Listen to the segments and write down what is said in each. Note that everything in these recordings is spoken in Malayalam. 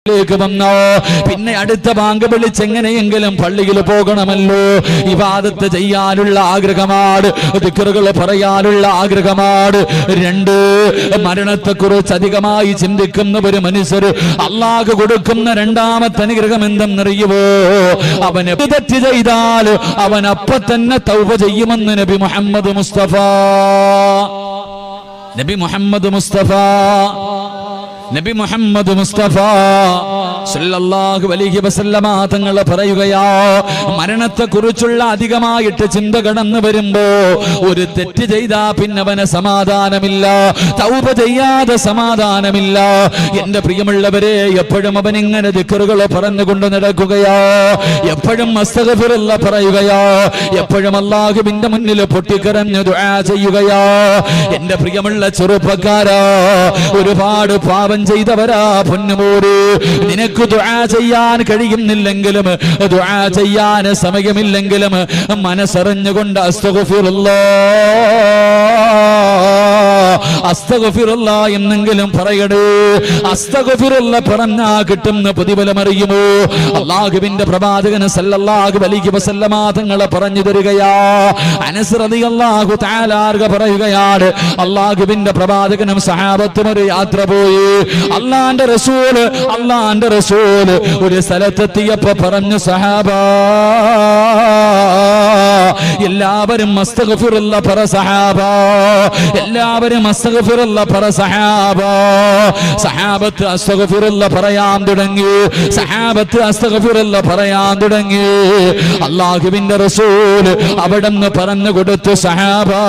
വന്നോ. പിന്നെ അടുത്ത ബാങ്ക് വിളിച്ചെങ്ങനെയെങ്കിലും പള്ളിയിൽ പോകണമല്ലോ. ഇബാദത്ത് ചെയ്യാനുള്ള ആഗ്രഹമാണ്, ദിക്റുകൾ പറയാനുള്ള ആഗ്രഹമാണ്. രണ്ട്, മരണത്തെക്കുറിച്ച് അധികമായി ചിന്തിക്കുന്ന ഒരു മനുഷ്യർ അല്ലാഹു കൊടുക്കുന്ന രണ്ടാമത്തെ അനുഗ്രഹം എന്തെന്നറിയുമോ? അവന് തെറ്റ് ചെയ്താൽ അവൻ അപ്പൊ തന്നെ തൗബ ചെയ്യുമെന്ന് നബി മുഹമ്മദ് മുസ്തഫ. നബി മുഹമ്മദ് മുസ്തഫ നബി മുഹമ്മദ് മുസ്തഫ സല്ലല്ലാഹു അലൈഹി വസല്ലമ തങ്ങൾ പറയുകയാ, മരണത്തെക്കുറിച്ചുള്ള അധികമായിട്ട് ചിന്ത കടന്നു വരുമ്പോ ഒരു തെറ്റ് ചെയ്താ പിന്നെ അവന് സമാധാനമില്ല, തൗബ ചെയ്യാതെ സമാധാനമില്ല. എന്റെ പ്രിയമുള്ളവരെ, എപ്പോഴും അവൻ ഇങ്ങനെ ദിക്റുകൾ പറഞ്ഞുകൊണ്ട് നടക്കുകയാ, എപ്പോഴും അസ്തഗ്ഫിറുല്ലാ പറയുകയാ, എപ്പോഴും അല്ലാഹുവിന്റെ മുന്നിൽ പൊട്ടിക്കരഞ്ഞ് ദുആ ചെയ്യുകയാ. എന്റെ പ്രിയമുള്ള ചെറുപ്പക്കാരാ, ഒരുപാട് പാപം ചെയ്തവരാ പൊന്നുമോര്. നിനക്ക് ദുആ ചെയ്യാൻ കഴിയുന്നില്ലെങ്കിലും, ദുആ ചെയ്യാൻ സമയമില്ലെങ്കിലും മനസ്സറിഞ്ഞുകൊണ്ട് അസ്തഗ്ഫിറുല്ലാ എന്നെങ്കിലും പറയണേ. അസ്തഗ്ഫിറുല്ലാ പറഞ്ഞാ കിട്ടുന്ന പ്രതിഫലം അറിയുമോ? അല്ലാഹുവിന്റെ പ്രവാചകൻ സല്ലല്ലാഹു അലൈഹി വസല്ലമ തങ്ങൾ പറഞ്ഞു തരികയാ. അനസ് റളിയല്ലാഹു തആല പറയുകയാണ്, അല്ലാഹുവിന്റെ പ്രവാചകനും സഹാബത്തും ഒരു യാത്ര പോയി. അല്ലാഹുവിന്റെ റസൂൽ ഒരു സ്ഥലത്തെത്തിയപ്പോ പറഞ്ഞു, സഹാബാ എല്ലാവരും അസ്തഗ്ഫിറുല്ലാ പറ സഹാബാ, എല്ലാവരും അസ്തഗ്ഫിറുല്ലാ പറ സഹാബാ. സഹാബത്ത് അസ്തഗ്ഫിറുല്ലാ പറയാൻ തുടങ്ങി, സഹാബത്ത് അസ്തഗ്ഫിറുല്ലാ പറയാൻ തുടങ്ങി. അല്ലാഹുവിന്റെ റസൂൽ അവിടെന്ന് പറഞ്ഞു കൊടുത്തു, സഹാബാ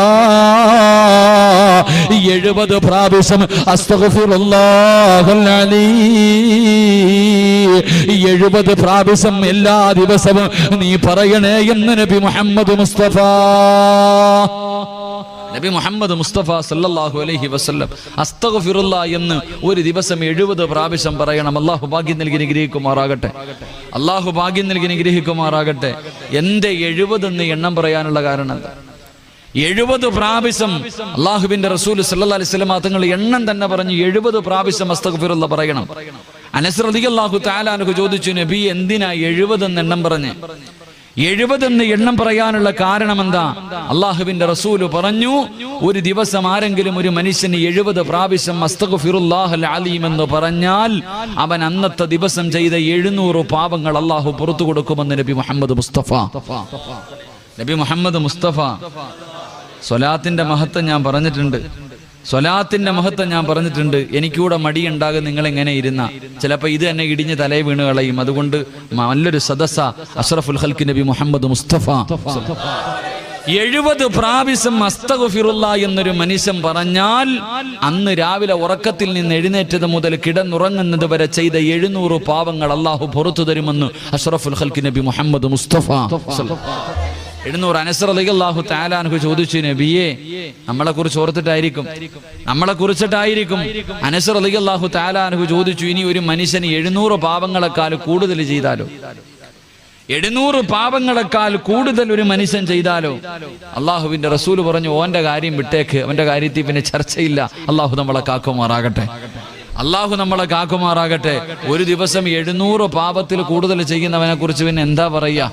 70 പ്രാവശ്യം അസ്തഗ്ഫിറുല്ലാഹൽ അലീം, 70 പ്രാവശ്യം എല്ലാ ദിവസവും നീ പറയണേ എന്ന് നബി മുഹമ്മദ് മുസ്തഫ. നബി മുഹമ്മദ് മുസ്തഫ സല്ലല്ലാഹു അലൈഹി വസല്ലം അസ്തഗ്ഫിറുല്ലാ എന്ന് ഒരു ദിവസം 70 പ്രാവശ്യം പറയണം. അല്ലാഹു ഭാഗ്യം നൽകി അനുഗ്രഹിക്കുമാറാകട്ടെ, അല്ലാഹു ഭാഗ്യം നൽകി അനുഗ്രഹിക്കുമാറാകട്ടെ. എന്റെ 70 എന്ന് എണ്ണം പറയാനുള്ള കാരണം എന്താ? 70 പ്രാവശ്യം അല്ലാഹുവിന്റെ റസൂൽ സല്ലല്ലാഹു അലൈഹി വസല്ലം തങ്ങൾ എണ്ണം തന്നെ പറഞ്ഞു 70 പ്രാവശ്യം അസ്തഗ്ഫിറുല്ലാ പറയണം. അനസ് റളിയല്ലാഹു തആല അൻഹു ചോദിച്ചു, നബി എന്തിനാ 70 എന്ന് എണ്ണം പറഞ്ഞ്? 70 എന്ന് എണ്ണം പറയാനുള്ള കാരണം എന്താ? അല്ലാഹുവിന്റെ റസൂൽ പറഞ്ഞു, ഒരു ദിവസം ആരെങ്കിലും ഒരു മനുഷ്യന് 70 പ്രാവശ്യം അസ്തഗ്ഫിറുല്ലാഹൽ അലീം എന്ന് പറഞ്ഞാൽ അവൻ അന്നത്തെ ദിവസം ചെയ്ത 700 പാപങ്ങൾ അല്ലാഹു പുറത്തു കൊടുക്കുമെന്ന് നബി മുഹമ്മദ് മുസ്തഫ. നബി മുഹമ്മദ് മുസ്തഫ. സ്വലാത്തിന്റെ മഹത്വം ഞാൻ പറഞ്ഞിട്ടുണ്ട്, സ്വലാത്തിന്റെ മഹത്വം ഞാൻ പറഞ്ഞിട്ടുണ്ട്. എനിക്കൂടെ മടിയുണ്ടാകും നിങ്ങൾ എങ്ങനെ ഇരുന്ന, ചിലപ്പോൾ ഇത് തന്നെ ഇടിഞ്ഞ് തലയെ വീണ് കളയും. അതുകൊണ്ട് നല്ലൊരു സദസ്സ അഷ്റഫുൽ ഖൽഖ് നബി മുഹമ്മദ് മുസ്തഫ. 70 പ്രാവശ്യം അസ്തഗ്ഫിറുല്ലാ എന്നൊരു മനുഷ്യൻ പറഞ്ഞാൽ അന്ന് രാവിലെ ഉറക്കത്തിൽ നിന്ന് എഴുന്നേറ്റത് മുതൽ കിടന്നുറങ്ങുന്നത് വരെ ചെയ്ത 700 പാവങ്ങൾ അല്ലാഹു പുറത്തു തരുമെന്ന് അഷ്റഫുൽ ഖൽഖ് നബി മുഹമ്മദ് മുസ്തഫ. 700. അനസ് റളിയല്ലാഹു തആല അൻഹു ചോദിച്ചു, നബിയേ നമ്മളെ കുറിച്ച് ഓർത്തിട്ടായിരിക്കും, നമ്മളെ കുറിച്ചിട്ടായിരിക്കും. അനസ് റളിയല്ലാഹു തആല അൻഹു ചോദിച്ചു, ഇനി ഒരു മനുഷ്യന് 700 പാപങ്ങളെക്കാൾ കൂടുതൽ ചെയ്താലോ? 700 പാപങ്ങളെക്കാൾ കൂടുതൽ ഒരു മനുഷ്യൻ ചെയ്താലോ? അല്ലാഹുവിന്റെ റസൂൽ പറഞ്ഞു, ഓന്റെ കാര്യം വിട്ടേക്ക്, അവന്റെ കാര്യത്തിൽ പിന്നെ ചർച്ചയില്ല. അല്ലാഹു നമ്മളെ കാക്കുമാറാകട്ടെ, അല്ലാഹു നമ്മളെ കാക്കുമാറാകട്ടെ. ഒരു ദിവസം 700 പാപത്തിൽ കൂടുതൽ ചെയ്യുന്നവനെ കുറിച്ച് പിന്നെ എന്താ പറയാ?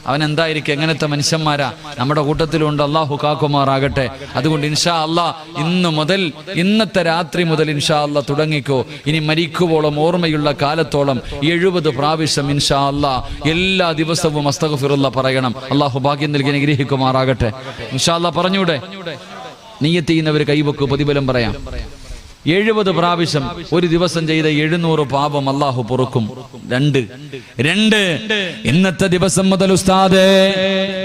അവൻ എന്തായിരിക്കും? എങ്ങനത്തെ മനുഷ്യന്മാരാ നമ്മുടെ കൂട്ടത്തിലുണ്ട്? അല്ലാഹു കാക്കുമാറാകട്ടെ. അതുകൊണ്ട് ഇൻഷാ അല്ലാ ഇന്ന് മുതൽ, ഇന്നത്തെ രാത്രി മുതൽ ഇൻഷാ അല്ലാ തുടങ്ങിക്കോ. ഇനി മരിക്കുവോളം ഓർമ്മയുള്ള കാലത്തോളം 70 പ്രാവശ്യം ഇൻഷാ അല്ലാ എല്ലാ ദിവസവും അസ്തഗ്ഫിറുല്ലാ പറയണം. അല്ലാഹു ഭാഗ്യം നൽകി അനുഗ്രഹിക്കുമാറാകട്ടെ. ഇൻഷാ അല്ലാ പറഞ്ഞൂടെ? നിയ്യത്ത് ചെയ്യുന്നവർ കൈവെക്കു, പ്രതിഫലം പറയാം. 70 പ്രാവശ്യം ഒരു ദിവസം ചെയ്ത 700 പാപം അല്ലാഹു പൊറുക്കും. 2 ഇന്നത്തെ ദിവസം മുതൽ ഉസ്താദേ,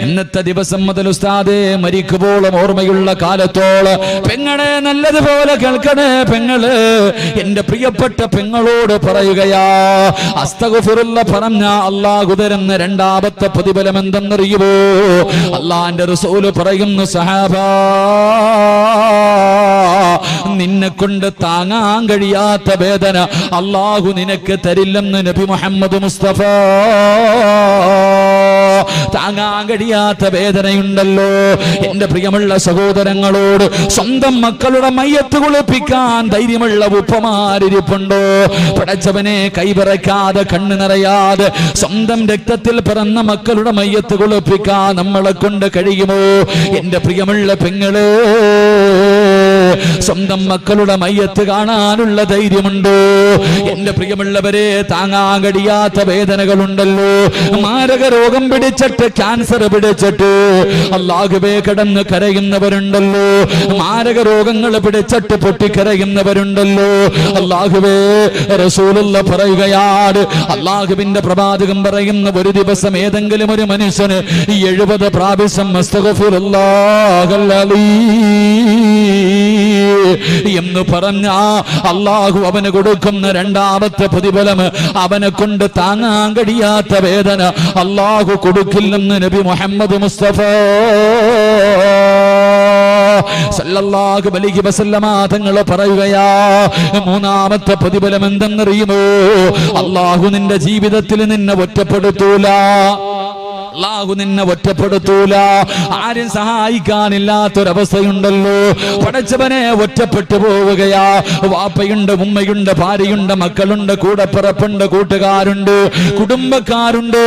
ഇന്നത്തെ ദിവസം മുതൽ ഉസ്താദേ മരിക്കുമ്പോഴും ഓർമ്മയുള്ള കാലത്തോളം പെങ്ങളെ നല്ലതുപോലെ കേൾക്കണേ. പെങ്ങള് എന്റെ പ്രിയപ്പെട്ട പെങ്ങളോട് പറയുകയാ, അസ്തഗ്ഫിറുല്ലാ പറഞ്ഞ അല്ലാഹു തരുന്ന രണ്ടാമത്തെ പ്രതിഫലം എന്തെന്നറിയുമോ? അല്ലാഹുവിന്റെ റസൂൽ പറയുന്നു, സഹാബാ നിന്നെ കൊണ്ട് താങ്ങാൻ കഴിയാത്ത വേദന അല്ലാഹു നിനക്ക് തരില്ലെന്ന് നബി മുഹമ്മദ് മുസ്തഫ. താങ്ങാൻ കഴിയാത്ത വേദനയുണ്ടല്ലോ. എന്റെ പ്രിയമുള്ള സഹോദരങ്ങളോട്, സ്വന്തം മക്കളുടെ മയ്യത്ത് കുളിപ്പിക്കാൻ ധൈര്യമുള്ള ഉപ്പമാരിപ്പുണ്ടോ? പടച്ചവനെ, കൈവിറക്കാതെ കണ്ണു നിറയാതെ സ്വന്തം രക്തത്തിൽ പിറന്ന മക്കളുടെ മയ്യത്ത് കുളിപ്പിക്കാൻ നമ്മളെ കൊണ്ട് കഴിയുമോ? എന്റെ പ്രിയമുള്ള പെങ്ങളെ, സ്വന്തം മക്കളുടെ മയ്യത്ത് കാണാനുള്ള ധൈര്യമുണ്ടോ? എന്റെ പ്രിയമുള്ളവരെ, താങ്ങാൻ കഴിയാത്ത വേദനകളുണ്ടല്ലോ. മാരക രോഗം പിടിച്ചിട്ട്, ക്യാൻസർ പിടിച്ചിട്ട് അല്ലാഹുവേ കിടന്ന് കരയുന്നവരുണ്ടല്ലോ. മാരക രോഗങ്ങൾ പിടിച്ചിട്ട് പൊട്ടിക്കരയുന്നവരുണ്ടല്ലോ. അല്ലാഹുവേ, റസൂലുള്ള പറയുകയാണ്, അല്ലാഹുവിന്റെ പ്രവാചകൻ പറയുന്ന, ഒരു ദിവസം ഏതെങ്കിലും ഒരു മനുഷ്യന് 70 പ്രാവശ്യം അസ്തഗ്ഫിറുല്ലാഹൽ എന്ന് പറഞ്ഞ അല്ലാഹു അവന് കൊടുക്കുന്ന രണ്ടാമത്തെ പ്രതിഫലം, അവനെ കൊണ്ട് താങ്ങാൻ കഴിയാത്ത വേദന അല്ലാഹു കൊടുക്കില്ലെന്ന് നബി മുഹമ്മദ് മുസ്തഫ സല്ലല്ലാഹു അലൈഹി വസല്ലമ തങ്ങൾ പറയുകയാ. മൂന്നാമത്തെ പ്രതിഫലം എന്തെന്നറിയുമോ? അല്ലാഹു നിന്റെ ജീവിതത്തിൽ നിന്നെ ഒറ്റപ്പെടുത്തൂല. അല്ലാഹു നിന്നെ ഒറ്റപ്പെടുത്തൂല. ആരും സഹായിക്കാനില്ലാത്തൊരവസ്ഥയുണ്ടല്ലോ. പടച്ചവനെ, ഒറ്റപ്പെട്ടു പോവുകയാ. വാപ്പയുണ്ട്, ഉമ്മയുണ്ട്, ഭാര്യയുണ്ട്, മക്കളുണ്ട്, കൂടപ്പിറപ്പുണ്ട്, കൂട്ടുകാരുണ്ട്, കുടുംബക്കാരുണ്ട്.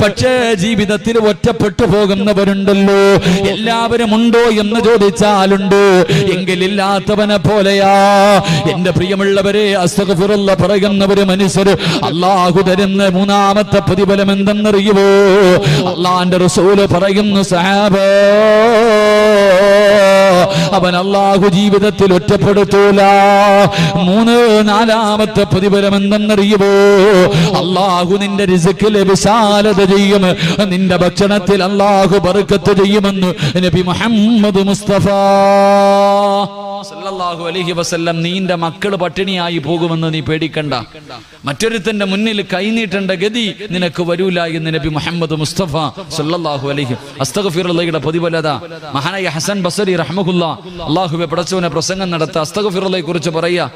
പക്ഷേ ജീവിതത്തിൽ ഒറ്റപ്പെട്ടു പോകുന്നവരുണ്ടല്ലോ. എല്ലാവരും ഉണ്ടോ എന്ന് ചോദിച്ചാലുണ്ട്. എങ്കിലില്ലാത്തവനെ പോലെയാ. എന്റെ പ്രിയമുള്ളവരെ, അസ്തഗ്ഫിറുല്ലാ പറയുന്നവര് മനുഷ്യർ അല്ലാഹു തരുന്ന മൂന്നാമത്തെ പ്രതിഫലം എന്തെന്നറിയുമോ? അല്ലാഹുവിന്റെ റസൂൽ പറയുന്നു, സഹാബ, അവൻ അല്ലാഹു ജീവിതത്തിൽ ഒറ്റപ്പെടുത്തൂല. നാലാമത്തെ പ്രതിഫലം എന്തെന്നറിയുമോ? അല്ലാഹു നിന്റെ റിസ്കിലെ വിശാലത ചെയ്യും. നിന്റെ ഭക്ഷണത്തിൽ അല്ലാഹു ബർക്കത്ത് ചെയ്യുമെന്ന് നബി മുഹമ്മദ് മുസ്തഫ സല്ലല്ലാഹു അലൈഹി വസല്ലം. നിന്റെ മക്കൾ പട്ടിണിയായി പോകുമെന്ന് നീ പേടിക്കണ്ട. മറ്റൊരുത്തന്റെ മുന്നിൽ കൈനീട്ടേണ്ട ഗതി നിനക്ക് വരൂല എന്ന് നബി മുഹമ്മദ് മുസ്തഫ സല്ലല്ലാഹു അലൈഹി. അസ്തഗ്ഫിറുല്ലാഹയുടെ പ്രതിഫലത മഹാനായ ഹസൻ ബസരി റഹ്മഹുല്ലാ, അല്ലാഹുവേ പടച്ചവനെ പ്രസംഗം നടത്ത അസ്തഗ്ഫിറുല്ലാഹയെ കുറിച്ച് പറയാ.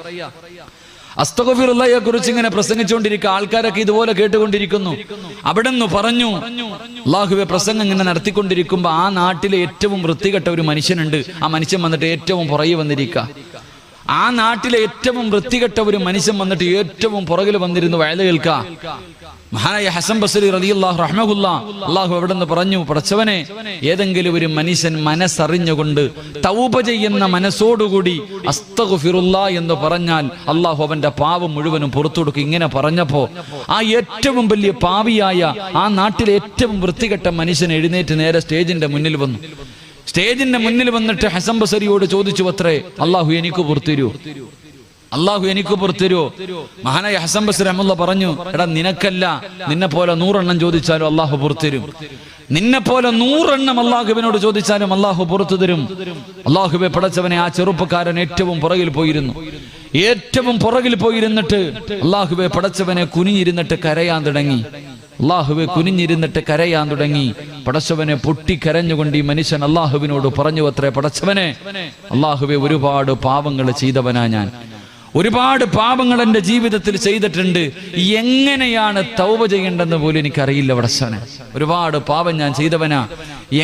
അസ്തഗ്ഫിറുല്ലാഹയെ കുറിച്ച് ഇങ്ങനെ പ്രസംഗിച്ചുകൊണ്ടിരിക്കുക. ആൾക്കാരൊക്കെ ഇതുപോലെ കേട്ടുകൊണ്ടിരിക്കുന്നു. അവിടെ നിന്ന് പറഞ്ഞു, അല്ലാഹുവേ പ്രസംഗം ഇങ്ങനെ നടത്തിക്കൊണ്ടിരിക്കുമ്പോ ആ നാട്ടിലെ ഏറ്റവും വൃത്തികെട്ട ഒരു മനുഷ്യനുണ്ട്. ആ മനുഷ്യൻ വന്നിട്ട് ഏറ്റവും പുറകെ വന്നിരിക്കുക. ആ നാട്ടിലെ ഏറ്റവും വൃത്തികെട്ട ഒരു മനുഷ്യൻ വന്നിട്ട് ഏറ്റവും പുറകിൽ വന്നിരുന്നു വയല് കേൾക്കുക. മഹാനായ ഹസൻ ബസരി റളിയല്ലാഹു റഹ്മഹുല്ലാ, അല്ലാഹു അവിടെ നിന്ന് പറഞ്ഞു, പടച്ചവനെ, ഏതെങ്കിലും ഒരു മനുഷ്യൻ മനസ്സറിഞ്ഞുകൊണ്ട് തൗബ ചെയ്യുന്ന മനസ്സോടുകൂടി അസ്തഗ്ഫിറുല്ലാ എന്ന് പറഞ്ഞാൽ അല്ലാഹു അവന്റെ പാവം മുഴുവനും പുറത്തു കൊടുക്കും. ഇങ്ങനെ പറഞ്ഞപ്പോ ആ ഏറ്റവും വലിയ പാവിയായ ആ നാട്ടിലെ ഏറ്റവും വൃത്തികെട്ട മനുഷ്യൻ എഴുന്നേറ്റ് നേരെ സ്റ്റേജിന്റെ മുന്നിൽ വന്നു. സ്റ്റേജിന്റെ മുന്നിൽ വന്നിട്ട് ഹസൻ ബസരിയോട് ചോദിച്ചു, അത്രേ, അല്ലാഹു എനിക്ക് പുറത്തുതരൂ, അല്ലാഹു എനിക്ക് പുറത്തുതരൂ. മഹാനായ ഹസൻ ബസരി റഹ്മത്തുള്ളാഹി പറഞ്ഞു, എടാ, നിനക്കല്ല, നിന്നെ പോലെ 100 എണ്ണം ചോദിച്ചാലും അല്ലാഹു പുറത്തുതരും. നിന്നെ പോലെ 100 എണ്ണം അല്ലാഹുവിനോട് ചോദിച്ചാലും അല്ലാഹു പുറത്തു തരും. അല്ലാഹുവേ പടച്ചവനെ, ആ ചെറുപ്പക്കാരൻ ഏറ്റവും പുറകിൽ പോയിരുന്നു. ഏറ്റവും പുറകിൽ പോയിരുന്നിട്ട് അല്ലാഹുവേ പടച്ചവനെ കുനിഞ്ഞിരുന്നിട്ട് കരയാൻ തുടങ്ങി. അല്ലാഹുവേ കുനിഞ്ഞിരുന്നിട്ട് കരയാൻ തുടങ്ങി. പടച്ചവനെ പൊട്ടിക്കരഞ്ഞുകൊണ്ട് ഈ മനുഷ്യൻ അല്ലാഹുവിനോട് പറഞ്ഞു, അത്രേ, പടച്ചവനെ, അല്ലാഹുവേ, ഒരുപാട് പാപങ്ങൾ ചെയ്തവനാ ഞാൻ. ഒരുപാട് പാപങ്ങൾ എൻ്റെ ജീവിതത്തിൽ ചെയ്തിട്ടുണ്ട്. എങ്ങനെയാണ് തൗബ ചെയ്യേണ്ടെന്ന് പോലും എനിക്കറിയില്ല പടച്ചവനെ. ഒരുപാട് പാപം ഞാൻ ചെയ്തവനാ.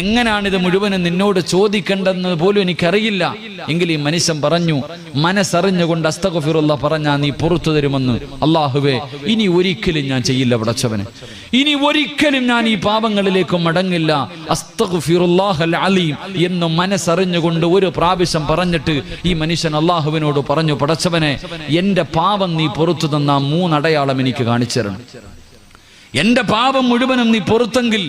എങ്ങനെയാണിത് മുഴുവനും നിന്നോട് ചോദിക്കേണ്ടെന്ന് പോലും എനിക്കറിയില്ല. എങ്കിൽ ഈ മനുഷ്യൻ പറഞ്ഞു, മനസ്സറിഞ്ഞുകൊണ്ട് അസ്തഗ്ഫിറുല്ലാ പറഞ്ഞാ നീ പുറത്തു തരുമെന്ന്. അല്ലാഹുവേ, ഇനി ഒരിക്കലും ഞാൻ ചെയ്യില്ല പടച്ചവനെ. ഇനി ഒരിക്കലും ഞാൻ ഈ പാപങ്ങളിലേക്ക് മടങ്ങില്ല. അസ്തഗ്ഫിറുല്ലാഹൽ അലീം എന്ന് മനസ്സറിഞ്ഞുകൊണ്ട് ഒരു പ്രാവശ്യം പറഞ്ഞിട്ട് ഈ മനുഷ്യൻ അല്ലാഹുവിനോട് പറഞ്ഞു, പടച്ചവനെ, എന്റെ പാപം നീ പുറത്തു തന്ന 3 അടയാളം എനിക്ക് കാണിച്ചു തരണം. എന്റെ പാപം മുഴുവനും നീ പുറത്തെങ്കിൽ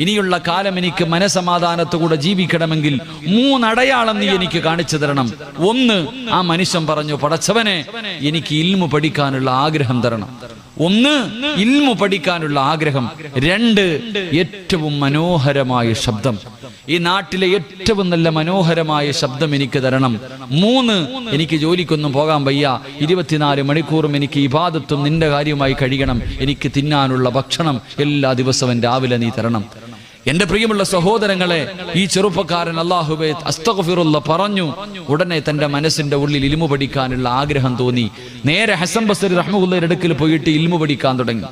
ഇനിയുള്ള കാലം എനിക്ക് മനസമാധാനത്തോടെ ജീവിക്കണമെങ്കിൽ 3 അടയാളം നീ എനിക്ക് കാണിച്ചു തരണം. 1, ആ മനുഷ്യൻ പറഞ്ഞു, പടച്ചവനെ, എനിക്ക് ഇൽമു പഠിക്കാനുള്ള ആഗ്രഹം തരണം. 1, ഇൽമു പഠിക്കാനുള്ള ആഗ്രഹം. 2, ഏറ്റവും മനോഹരമായ ശബ്ദം. ഈ നാട്ടിലെ ഏറ്റവും നല്ല മനോഹരമായ ശബ്ദം എനിക്ക് തരണം. 3, എനിക്ക് ജോലിക്കൊന്നും പോകാൻ വയ്യ. 24 മണിക്കൂറും എനിക്ക് ഇബാദത്തും നിന്റെ കാര്യമായി കഴിയണം. എനിക്ക് തിന്നാനുള്ള ഭക്ഷണം എല്ലാ ദിവസവും രാവിലെ നീ തരണം. എന്റെ പ്രിയമുള്ള സഹോദരങ്ങളെ, ഈ ചെറുപ്പക്കാരൻ അല്ലാഹുവേ അസ്തഗ്ഫിറുള്ള പറഞ്ഞു. ഉടനെ തന്റെ മനസ്സിന്റെ ഉള്ളിൽ ഇൽമു പഠിക്കാനുള്ള ആഗ്രഹം തോന്നി. നേരെ ഹസൻ ബസ്രി റഹ്മത്തുള്ളാഹിയുടെ അടുക്കൽ പോയിട്ട് ഇൽമു പഠിക്കാൻ തുടങ്ങി.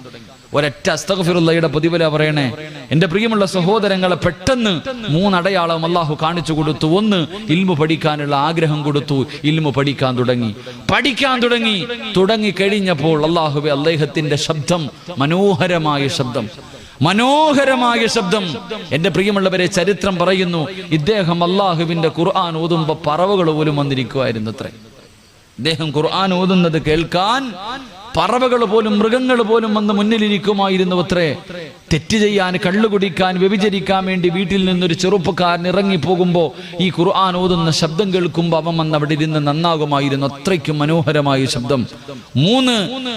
ഒരൊറ്റ അസ്തഗ്ഫിറുള്ളയുടെ പ്രതിഫല പറയണേ. എന്റെ പ്രിയമുള്ള സഹോദരങ്ങളെ, പെട്ടെന്ന് 3 അടയാളം അല്ലാഹു കാണിച്ചു കൊടുത്തു. ഒന്ന്, ഇൽമു പഠിക്കാനുള്ള ആഗ്രഹം കൊടുത്തു. ഇൽമു പഠിക്കാൻ തുടങ്ങി കഴിഞ്ഞപ്പോൾ അല്ലാഹുവേ അദ്ദേഹത്തിന്റെ ശബ്ദം മനോഹരമായ ശബ്ദം. എന്റെ പ്രിയമുള്ളവരെ, ചരിത്രം പറയുന്നു, ഇദ്ദേഹം അല്ലാഹുവിന്റെ ഖുർആൻ ഓതുമ്പോ പറവകൾ പോലും വന്നിരിക്കുമായിരുന്നു അത്രേ. ഇദ്ദേഹം ഖുർആൻ ഓതുന്നത് കേൾക്കാൻ പറവകൾ പോലും മൃഗങ്ങൾ പോലും വന്ന് മുന്നിലിരിക്കുമായിരുന്നു അത്രേ. തെറ്റ് ചെയ്യാൻ, കള്ളുകുടിക്കാൻ, വ്യഭിചരിക്കാൻ വേണ്ടി വീട്ടിൽ നിന്നൊരു ചെറുപ്പക്കാരൻ ഇറങ്ങിപ്പോകുമ്പോ ഈ ഖുർആൻ ഓതുന്ന ശബ്ദം കേൾക്കുമ്പോ അവൻ വന്ന് അവിടെ ഇരുന്ന് നന്നാകുമായിരുന്നു. അത്രയ്ക്കും മനോഹരമായ ശബ്ദം. 3,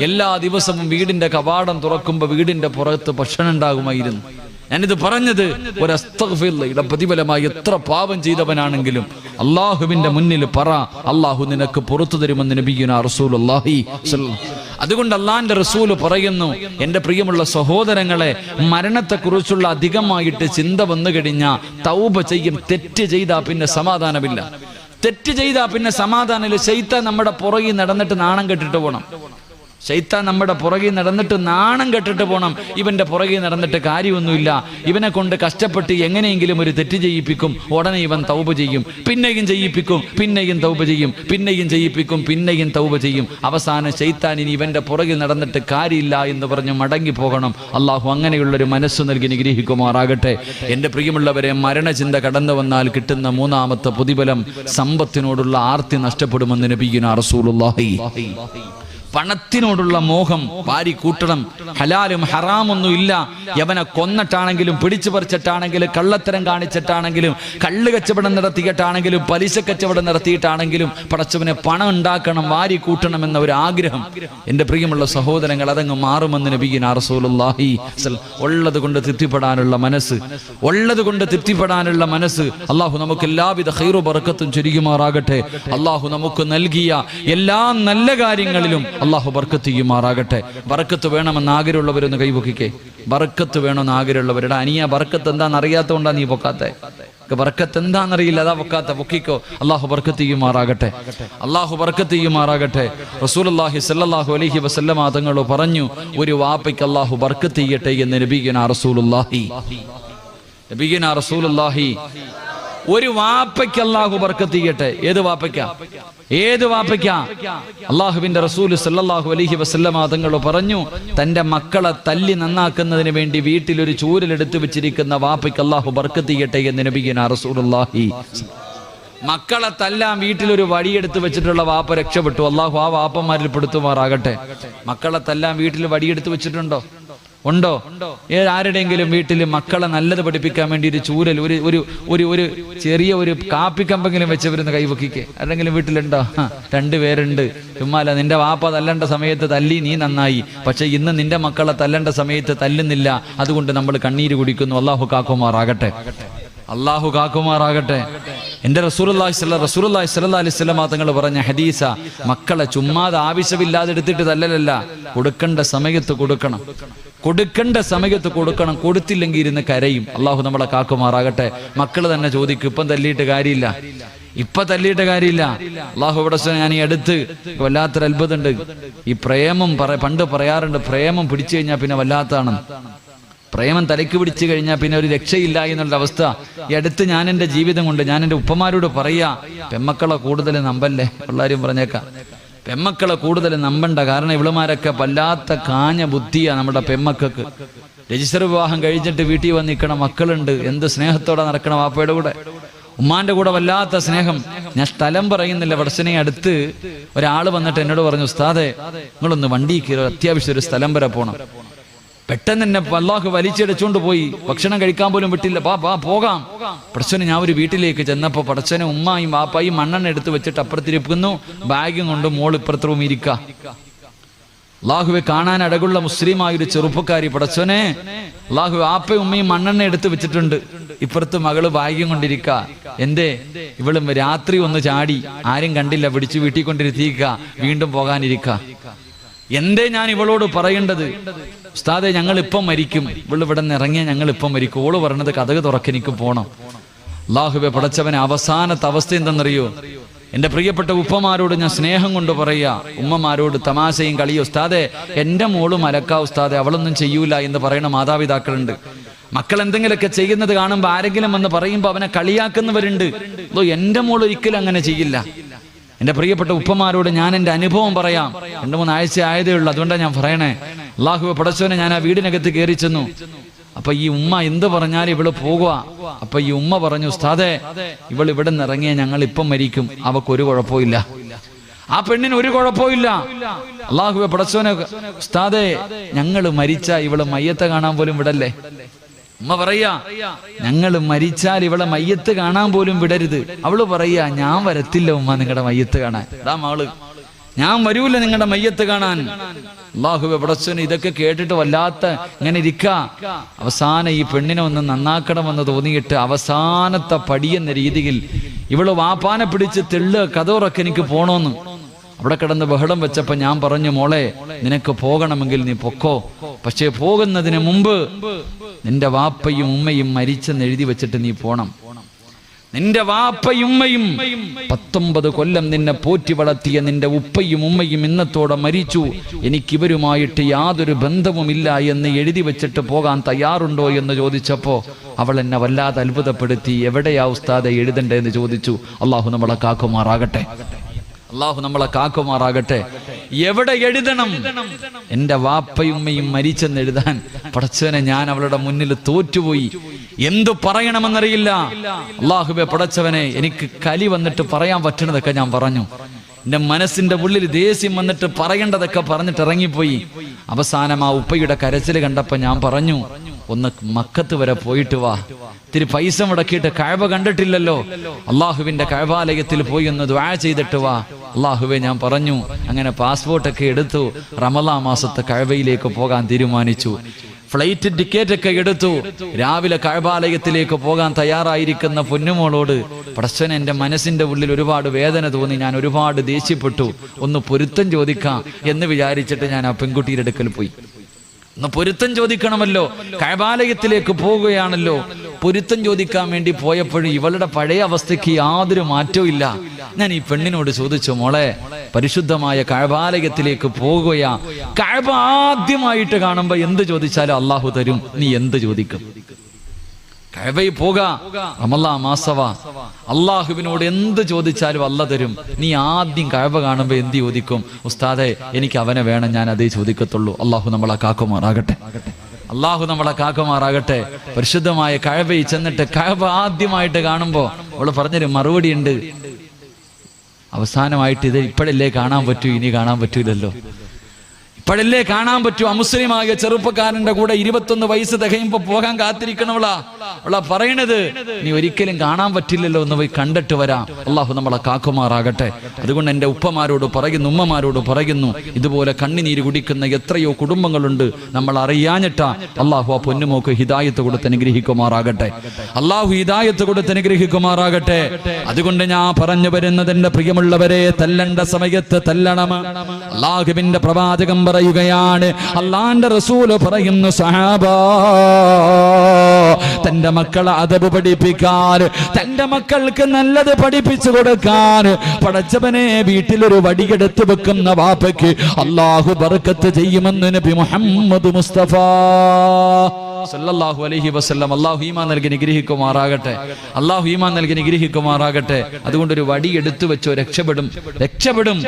എല്ലാ ദിവസവും വീടിന്റെ കവാടം തുറക്കുമ്പോ വീടിന്റെ പുറത്ത് ഭക്ഷണം ഉണ്ടാകുമായിരുന്നു. ഞാനിത് പറഞ്ഞത് ഒരു അസ്തഗ്ഫിറുള്ളയുടെ പ്രതിഫലമായി എത്ര പാപം ചെയ്തവനാണെങ്കിലും അള്ളാഹുവിന്റെ മുന്നിൽ പറ, അള്ളാഹു നിനക്ക് പുറത്തു തരുമെന്ന് നബിയുനാ റസൂലുള്ളാഹി. അതുകൊണ്ട് അള്ളാന്റെ റസൂല് പറയുന്നു, എന്റെ പ്രിയമുള്ള സഹോദരങ്ങളെ, മരണത്തെക്കുറിച്ചുള്ള അധികമായിട്ട് ചിന്ത വന്നു കഴിഞ്ഞാൽ തൗബ ചെയ്യും. തെറ്റ് ചെയ്താ പിന്നെ സമാധാനമില്ല. ശൈത്താൻ നമ്മുടെ പുറകിൽ നടന്നിട്ട് നാണം കെട്ടിട്ട് പോകണം. ഇവന്റെ പുറകെ നടന്നിട്ട് കാര്യമൊന്നുമില്ല. ഇവനെ കൊണ്ട് കഷ്ടപ്പെട്ട് എങ്ങനെയെങ്കിലും ഒരു തെറ്റ് ചെയ്യിപ്പിക്കും. ഉടനെ ഇവൻ തൗബ ചെയ്യും, പിന്നെയും ചെയ്യിപ്പിക്കും, പിന്നെയും തൗബ ചെയ്യും, പിന്നെയും ചെയ്യിപ്പിക്കും, പിന്നെയും തൗബ ചെയ്യും. അവസാനം ശൈത്താൻ ഇനി ഇവന്റെ പുറകിൽ നടന്നിട്ട് കാര്യമില്ല എന്ന് പറഞ്ഞ് മടങ്ങി പോകണം. അള്ളാഹു അങ്ങനെയുള്ളൊരു മനസ്സ് നൽകി നിഗ്രഹിക്കുമാറാകട്ടെ. എന്റെ പ്രിയമുള്ളവരെ, മരണചിന്ത കടന്നു വന്നാൽ കിട്ടുന്ന 3ാമത്തെ പ്രതിഫലം സമ്പത്തിനോടുള്ള ആർത്തി നഷ്ടപ്പെടുമെന്ന് നബിയുനാ റസൂലുള്ളാഹി. പണത്തിനോടുള്ള മോഹം വാരി കൂട്ടണം. ഹലാലും ഹറാമൊന്നും ഇല്ല. യവനെ കൊന്നിട്ടാണെങ്കിലും, പിടിച്ചു പറിച്ചിട്ടാണെങ്കിലും, കള്ളത്തരം കാണിച്ചിട്ടാണെങ്കിലും, കള്ള് കച്ചവടം നടത്തിയിട്ടാണെങ്കിലും, പലിശ കച്ചവടം നടത്തിയിട്ടാണെങ്കിലും പടച്ചവനെ പണം ഉണ്ടാക്കണം, വാരി കൂട്ടണം എന്ന ഒരു ആഗ്രഹം എന്റെ പ്രിയമുള്ള സഹോദരങ്ങൾ അതങ്ങ് മാറുമെന്ന് നബിയുനാ റസൂലുള്ളാഹി. ഉള്ളത് കൊണ്ട് തൃപ്തിപ്പെടാനുള്ള മനസ്സ് അള്ളാഹു നമുക്ക് എല്ലാവിധ ഖൈറു ബർക്കത്തും ചൊരിയുമാറാകട്ടെ. അള്ളാഹു നമുക്ക് നൽകിയ എല്ലാ നല്ല കാര്യങ്ങളിലും അള്ളാഹു ബർക്കത്ത് ചെയ്യുമാറാകട്ടെ. ബർക്കത്ത് വേണമെന്ന് ആഗ്രഹമുള്ളവരൊന്ന് കൈപൊക്കിക്കേ. ബർക്കത്ത് വേണമെന്ന് ആഗ്രഹമുള്ളവരുടെ അനിയ ബർക്കത്ത് എന്താണെന്ന് അറിയാത്തതുകൊണ്ടാ നീ പൊക്കാത്തെ. ബർക്കത്ത് എന്താണെന്നറിയില്ല, അതാ പൊക്കിക്കോ. അള്ളാഹു ബർക്കത്ത് ചെയ്യുമാറാകട്ടെ. റസൂലുള്ളാഹി സ്വല്ലല്ലാഹു അലൈഹി വസല്ലമ തങ്ങൾ പറഞ്ഞു, ഒരു വാപ്പയ്ക്ക് അള്ളാഹു ബർക്കത്ത് ചെയ്യട്ടെ എന്ന് നബിയുനാ റസൂലുള്ളാഹി. ഒരു വാപ്പയ്ക്ക് അള്ളാഹു ബർക്കത്ത് ചെയ്യട്ടെ. ഏത് വാപ്പയ്ക്കാ? അള്ളാഹുവിന്റെ റസൂൽ സല്ലല്ലാഹു അലൈഹി വസല്ലമ തങ്ങൾ പറഞ്ഞു, തന്റെ മക്കളെ തല്ലി നന്നാക്കുന്നതിന് വേണ്ടി വീട്ടിൽ ഒരു ചൂരലെടുത്ത് വെച്ചിരിക്കുന്ന വാപ്പയ്ക്ക് അള്ളാഹു ബർക്കത്ത് ചെയ്യട്ടെ എന്ന് നബിയുനാ റസൂലുള്ളാഹി. മക്കളെ തല്ലാൻ വീട്ടിലൊരു വടിയെടുത്ത് വെച്ചിട്ടുള്ള വാപ്പ രക്ഷപ്പെട്ടു. അള്ളാഹു ആ വാപ്പന്മാരിൽ പെടുത്തുമാറാകട്ടെ. മക്കളെ തല്ലാൻ വീട്ടിൽ വടിയെടുത്ത് വെച്ചിട്ടുണ്ടോ? ആരുടെയെങ്കിലും വീട്ടിൽ മക്കളെ നല്ലത് പഠിപ്പിക്കാൻ വേണ്ടി ഒരു ചൂരൽ, ഒരു ചെറിയ ഒരു കാപ്പിക്കമ്പെങ്കിലും വെച്ചവരുന്ന് കൈവക്കിക്ക്. ആരെങ്കിലും വീട്ടിലുണ്ടോ? 2 പേരുണ്ട്. ചുമ്മാല നിന്റെ വാപ്പ തല്ലേണ്ട സമയത്ത് തല്ലി, നീ നന്നായി. പക്ഷെ ഇന്ന് നിന്റെ മക്കളെ തല്ലേണ്ട സമയത്ത് തല്ലുന്നില്ല. അതുകൊണ്ട് നമ്മൾ കണ്ണീര് കുടിക്കുന്നു. അള്ളാഹു കാക്കുമാറാകട്ടെ. എന്റെ റസൂലുള്ളാഹി സ്വല്ലല്ലാഹി അലൈഹി വസല്ലം തങ്ങൾ പറഞ്ഞ ഹദീസ, മക്കളെ ചുമ്മാതെ ആവശ്യമില്ലാതെ എടുത്തിട്ട് തല്ലലല്ല, കൊടുക്കേണ്ട സമയത്ത് കൊടുക്കണം. കൊടുത്തില്ലെങ്കിൽ ഇരുന്ന് കരയും. അള്ളാഹു നമ്മളെ കാക്കുമാറാകട്ടെ. മക്കൾ തന്നെ ചോദിക്കും, ഇപ്പം തല്ലിയിട്ട് കാര്യമില്ല. അള്ളാഹു ഇവിടെ ഞാൻ ഈ അടുത്ത് വല്ലാത്തൊരു അത്ഭുതമുണ്ട്. ഈ പ്രേമം പണ്ട് പറയാറുണ്ട്, പ്രേമം പിടിച്ചു കഴിഞ്ഞാൽ പിന്നെ വല്ലാത്താണ്. പ്രേമം തലയ്ക്ക് പിടിച്ചു കഴിഞ്ഞാൽ പിന്നെ ഒരു രക്ഷയില്ല എന്നുള്ള അവസ്ഥ. ഈ അടുത്ത് ഞാൻ എൻ്റെ ജീവിതം കൊണ്ട് ഞാൻ എൻ്റെ ഉപ്പമാരോട് പറയാ, പെമ്മക്കളെ കൂടുതൽ നമ്പല്ലേ. എല്ലാവരും പറഞ്ഞേക്കാം, പെമ്മക്കളെ കൂടുതൽ നമ്പണ്ട. കാരണം ഇവളുമാരൊക്കെ വല്ലാത്ത കാഞ്ഞ ബുദ്ധിയാണ് നമ്മുടെ പെമ്മക്കൾക്ക്. രജിസ്റ്റർ വിവാഹം കഴിഞ്ഞിട്ട് വീട്ടിൽ വന്ന് നിൽക്കണം, മക്കളുണ്ട്, എന്ത് സ്നേഹത്തോടെ നടക്കണം വാപ്പയുടെ കൂടെ, ഉമ്മാന്റെ കൂടെ വല്ലാത്ത സ്നേഹം. ഞാൻ സ്ഥലം പറയുന്നില്ല. വടച്ചനെ അടുത്ത് ഒരാൾ വന്നിട്ട് എന്നോട് പറഞ്ഞു, ഉസ്താദേ നിങ്ങളൊന്ന് വണ്ടി കയറി, അത്യാവശ്യം ഒരു സ്ഥലം വരെ പോകണം. പെട്ടെന്ന് എന്നെ അല്ലാഹു വലിച്ചെടുച്ചോണ്ട് പോയി. ഭക്ഷണം കഴിക്കാൻ പോലും വിട്ടില്ല. പോകാം. പടച്ചോനെ, ഞാൻ ഒരു വീട്ടിലേക്ക് ചെന്നപ്പോ പടച്ചോനെ ഉമ്മായും വാപ്പായും മണ്ണെണ്ണ എടുത്ത് വെച്ചിട്ട് അപ്പുറത്തിരിക്കുന്നു, ബാഗും കൊണ്ട് മോൾ ഇപ്പുറത്ത് റൂം ഇരിക്ക. അല്ലാഹുവെ, കാണാൻ അഴകുള്ള മുസ്ലിമായൊരു ചെറുപ്പക്കാരി. പടച്ചോനെ, അല്ലാഹു വാപ്പയും ഉമ്മയും മണ്ണെണ്ണ എടുത്ത് വെച്ചിട്ടുണ്ട്, ഇപ്പുറത്ത് മകള് ബാഗും കൊണ്ടിരിക്ക. എന്തേ? ഇവളും രാത്രി ഒന്ന് ചാടി, ആരും കണ്ടില്ല, പിടിച്ചു വീട്ടിൽ കൊണ്ടിരുത്തിക്ക, വീണ്ടും പോകാനിരിക്ക. എന്തേ ഞാൻ ഇവളോട് പറയേണ്ടത്? ഉസ്താദെ ഞങ്ങൾ ഇപ്പം മരിക്കും, ഇവള് ഇവിടെ നിന്ന് ഇറങ്ങിയ ഞങ്ങൾ ഇപ്പം മരിക്കും. ഓള് പറഞ്ഞത് കതക് തുറക്കെനിക്ക് പോണം. അല്ലാഹുവേ പടച്ചവനെ, അവസാനത്തെ അവസ്ഥ എന്തെന്നറിയോ? എൻ്റെ പ്രിയപ്പെട്ട ഉപ്പമാരോട് ഞാൻ സ്നേഹം കൊണ്ട് പറയാ, ഉമ്മമാരോട് തമാശയും കളിയോ, ഉസ്താദെ എൻ്റെ മോള് മലക്കാ ഉസ്താദെ, അവളൊന്നും ചെയ്യൂല എന്ന് പറയുന്ന മാതാപിതാക്കളുണ്ട്. മക്കൾ എന്തെങ്കിലുമൊക്കെ ചെയ്യുന്നത് കാണുമ്പോൾ ആരെങ്കിലും വന്ന് പറയുമ്പോൾ അവനെ കളിയാക്കുന്നവരുണ്ട്. എൻ്റെ മോൾ ഒരിക്കലും അങ്ങനെ ചെയ്യില്ല. എൻ്റെ പ്രിയപ്പെട്ട ഉപ്പമാരോട് ഞാൻ എൻ്റെ അനുഭവം പറയാം. 2-3 ആഴ്ച ആയതേ ഉള്ളൂ, അതുകൊണ്ടാണ് ഞാൻ പറയണേ. അല്ലാഹുവേ പടച്ചവനെ, ഞാൻ ആ വീടിനകത്ത് കയറി ചെന്നു. അപ്പൊ ഈ ഉമ്മ എന്ത് പറഞ്ഞാലും ഇവള് പോകുക. അപ്പൊ ഈ ഉമ്മ പറഞ്ഞു, ഉസ്താദെ ഇവൾ ഇവിടെ നിന്ന് ഇറങ്ങിയ ഞങ്ങൾ ഇപ്പം മരിക്കും, അവക്കൊരു കുഴപ്പമില്ല. ആ പെണ്ണിന് ഒരു കുഴപ്പമില്ല. അല്ലാഹുവേ പടച്ചവനെ, ഉസ്താദെ ഞങ്ങൾ മരിച്ച ഇവള് മയ്യത്തെ കാണാൻ പോലും വിടല്ലേ. ഉമ്മ പറയാ, ഞങ്ങൾ മരിച്ചാൽ ഇവളെ മയ്യത്ത് കാണാൻ പോലും വിടരുത്. അവള് പറയാ, ഞാൻ വരത്തില്ല ഉമ്മ നിങ്ങളുടെ മയ്യത്ത് കാണാൻ. അതാ മകള്, ഞാൻ വരൂല നിങ്ങളുടെ മയ്യത്ത് കാണാൻ. അല്ലാഹുവേ പടച്ചവനെ, ഇതൊക്കെ കേട്ടിട്ട് വല്ലാത്ത ഇങ്ങനെ ഇരിക്ക. അവസാനം ഈ പെണ്ണിനെ ഒന്ന് നന്നാക്കണമെന്ന് തോന്നിയിട്ട് അവസാനത്തെ പടിയെന്ന രീതിയിൽ ഇവള് വാപ്പാനെ പിടിച്ച് തെള്ളുക, കഥോറൊക്കെ എനിക്ക് പോണോന്ന്. അവിടെ കിടന്ന് ബഹളം വെച്ചപ്പോ ഞാൻ പറഞ്ഞു, മോളെ നിനക്ക് പോകണമെങ്കിൽ നീ പൊക്കോ, പക്ഷേ പോകുന്നതിന് മുമ്പ് നിന്റെ വാപ്പയും ഉമ്മയും മരിച്ചെന്ന് എഴുതി വെച്ചിട്ട് നീ പോണം. നിന്റെ വാപ്പയും ഉമ്മയും 19 കൊല്ലം നിന്നെ പോറ്റി വളർത്തിയ നിന്റെ ഉപ്പയും ഉമ്മയും ഇന്നത്തോടെ മരിച്ചു, എനിക്കിവരുമായിട്ട് യാതൊരു ബന്ധവുമില്ല എന്ന് എഴുതി വെച്ചിട്ട് പോകാൻ തയ്യാറുണ്ടോ എന്ന് ചോദിച്ചപ്പോ അവൾ എന്നെ വല്ലാതെ അത്ഭുതപ്പെടുത്തി. എവിടെയാ ഉസ്താദെ എഴുതണ്ടേ എന്ന് ചോദിച്ചു. അള്ളാഹു നമ്മളെ കാക്കുമാറാകട്ടെ, അള്ളാഹു നമ്മളെ കാക്കുമാറാകട്ടെ. എവിടെ എഴുതണം? എൻ്റെ വാപ്പയുമ്മയും മരിച്ചെന്ന് എഴുതാൻ പടച്ചവനെ ഞാൻ അവളുടെ മുന്നിൽ തോറ്റുപോയി. എന്തു പറയണമെന്നറിയില്ല. അല്ലാഹുവേ പടച്ചവനെ, എനിക്ക് കലി വന്നിട്ട് പറയാൻ പറ്റുന്നതൊക്കെ ഞാൻ പറഞ്ഞു. എൻ്റെ മനസ്സിന്റെ ഉള്ളിൽ ദേഷ്യം വന്നിട്ട് പറയേണ്ടതൊക്കെ പറഞ്ഞിട്ട് ഇറങ്ങിപ്പോയി. അവസാനം ആ ഉപ്പയുടെ കരച്ചിൽ കണ്ടപ്പോ ഞാൻ പറഞ്ഞു, ഒന്ന് മക്കത്ത് വരെ പോയിട്ട് വാ, ഇത്തിരി പൈസ മുടക്കിയിട്ട് കഅബ കണ്ടിട്ടില്ലല്ലോ, അള്ളാഹുവിന്റെ കഅബാലയത്തിൽ പോയി ഒന്ന് ദുആ ചെയ്തിട്ട് വാ. അള്ളാഹുവേ ഞാൻ പറഞ്ഞു. അങ്ങനെ പാസ്പോർട്ടൊക്കെ എടുത്തു, റമളാൻ മാസത്തെ കഅബയിലേക്ക് പോകാൻ തീരുമാനിച്ചു. ഫ്ലൈറ്റ് ടിക്കറ്റ് ഒക്കെ എടുത്തു. രാവിലെ കഅബാലയത്തിലേക്ക് പോകാൻ തയ്യാറായിരിക്കുന്ന പൊന്നുമോളോട് പടച്ചവനെ, എൻ്റെ മനസ്സിന്റെ ഉള്ളിൽ ഒരുപാട് വേദന തോന്നി. ഞാൻ ഒരുപാട് ദേഷ്യപ്പെട്ടു. ഒന്ന് പൊരുത്തം ചോദിക്കാം എന്ന് വിചാരിച്ചിട്ട് ഞാൻ ആ പെൺകുട്ടിയുടെ അടുക്കൽ പോയി. ഒന്ന് പൊരുത്തം ചോദിക്കണമല്ലോ, കഅബാലയത്തിലേക്ക് പോവുകയാണല്ലോ. പൊരുത്തം ചോദിക്കാൻ വേണ്ടി പോയപ്പോഴും ഇവളുടെ പഴയ അവസ്ഥയ്ക്ക് യാതൊരു മാറ്റവും ഇല്ല. ഞാൻ ഈ പെണ്ണിനോട് ചോദിച്ചു, മോളെ പരിശുദ്ധമായ കഅബാലയത്തിലേക്ക് പോകുകയാ, കഅബ ആദ്യമായിട്ട് കാണുമ്പോ എന്ത് ചോദിച്ചാലും അള്ളാഹു തരും, നീ എന്ത് ചോദിക്കും? കഅബയിൽ പോകാ, റമളാൻ മാസവാ, അള്ളാഹുവിനോട് എന്ത് ചോദിച്ചാലും അല്ലാഹു തരും. നീ ആദ്യം കഅബ കാണുമ്പോ എന്ത് ചോദിക്കും? ഉസ്താദെ എനിക്ക് അവനെ വേണം, ഞാൻ അതേ ചോദിക്കത്തുള്ളൂ. അള്ളാഹു നമ്മളെ കാക്കുമാറാകട്ടെ, അള്ളാഹു നമ്മളെ കാക്കുമാറാകട്ടെ. പരിശുദ്ധമായ കഅബയിൽ ചെന്നിട്ട് കഅബ ആദ്യമായിട്ട് കാണുമ്പോ അവള് പറഞ്ഞൊരു മറുപടി ഉണ്ട്. അവസാനമായിട്ട് ഇത് ഇപ്പോഴല്ലേ കാണാൻ പറ്റൂ, ഇനി കാണാൻ പറ്റൂലല്ലോ. ഇപ്പോഴല്ലേ കാണാൻ പറ്റൂ. അമുസ്ലിമായ ചെറുപ്പക്കാരന്റെ കൂടെ 21 വയസ്സ് തികയുമ്പോ പോകാൻ കാത്തിരിക്കണവളാ. അവളാ പറയണത്, നീ ഒരിക്കലും കാണാൻ പറ്റില്ലല്ലോ, ഒന്ന് പോയി കണ്ടിട്ട് വരാം. അള്ളാഹു നമ്മളെ കാക്കുമാറാകട്ടെ. അതുകൊണ്ട് എൻ്റെ ഉപ്പമാരോട് പറയുന്നു, ഉമ്മമാരോട് പറയുന്നു, ഇതുപോലെ കണ്ണിനീര് കുടിക്കുന്ന എത്രയോ കുടുംബങ്ങളുണ്ട്, നമ്മൾ അറിയാഞ്ഞിട്ടാ. അള്ളാഹു ആ പൊന്നുമോക്ക് ഹിദായത്ത് കൊടുത്ത് അനുഗ്രഹിക്കുമാറാകട്ടെ, അള്ളാഹു ഹിദായത്ത് കൊടുത്ത് അനുഗ്രഹിക്കുമാറാകട്ടെ. അതുകൊണ്ട് ഞാൻ പറഞ്ഞു വരുന്നത്, എൻ്റെ പ്രിയമുള്ളവരെ, തല്ലണ്ട സമയത്ത് തല്ലണം. അള്ളാഹുവിന്റെ പ്രവാചകം പറയുകയാണ്, അള്ളാന്റെ റസൂല് പറയുന്നു, സഹാബാ തന്റെ മക്കളെ അദബ് പഠിപ്പിക്കാൻ, തന്റെ മക്കൾക്ക് നല്ലത് പഠിപ്പിച്ചു കൊടുക്കാൻ പടച്ചവനെ വീട്ടിലൊരു വടിയെടുത്ത് വെക്കുന്ന വാപ്പയ്ക്ക് അള്ളാഹു ബർക്കത്ത് ചെയ്യുമെന്ന് നബി മുഹമ്മദ് മുസ്തഫ സല്ലല്ലാഹു അലൈഹി വസല്ലം. അല്ലാഹു ഈമാൻ നൽകി നിഗ്രഹിക്കുമാറാകട്ടെ, അല്ലാഹു ഈമാൻ നൽകി നിഗ്രഹിക്കുമാറാകട്ടെ. അതുകൊണ്ട് ഒരു വടി എടുത്തു വെച്ചോ, രക്ഷപ്പെടും, രക്ഷപ്പെടും.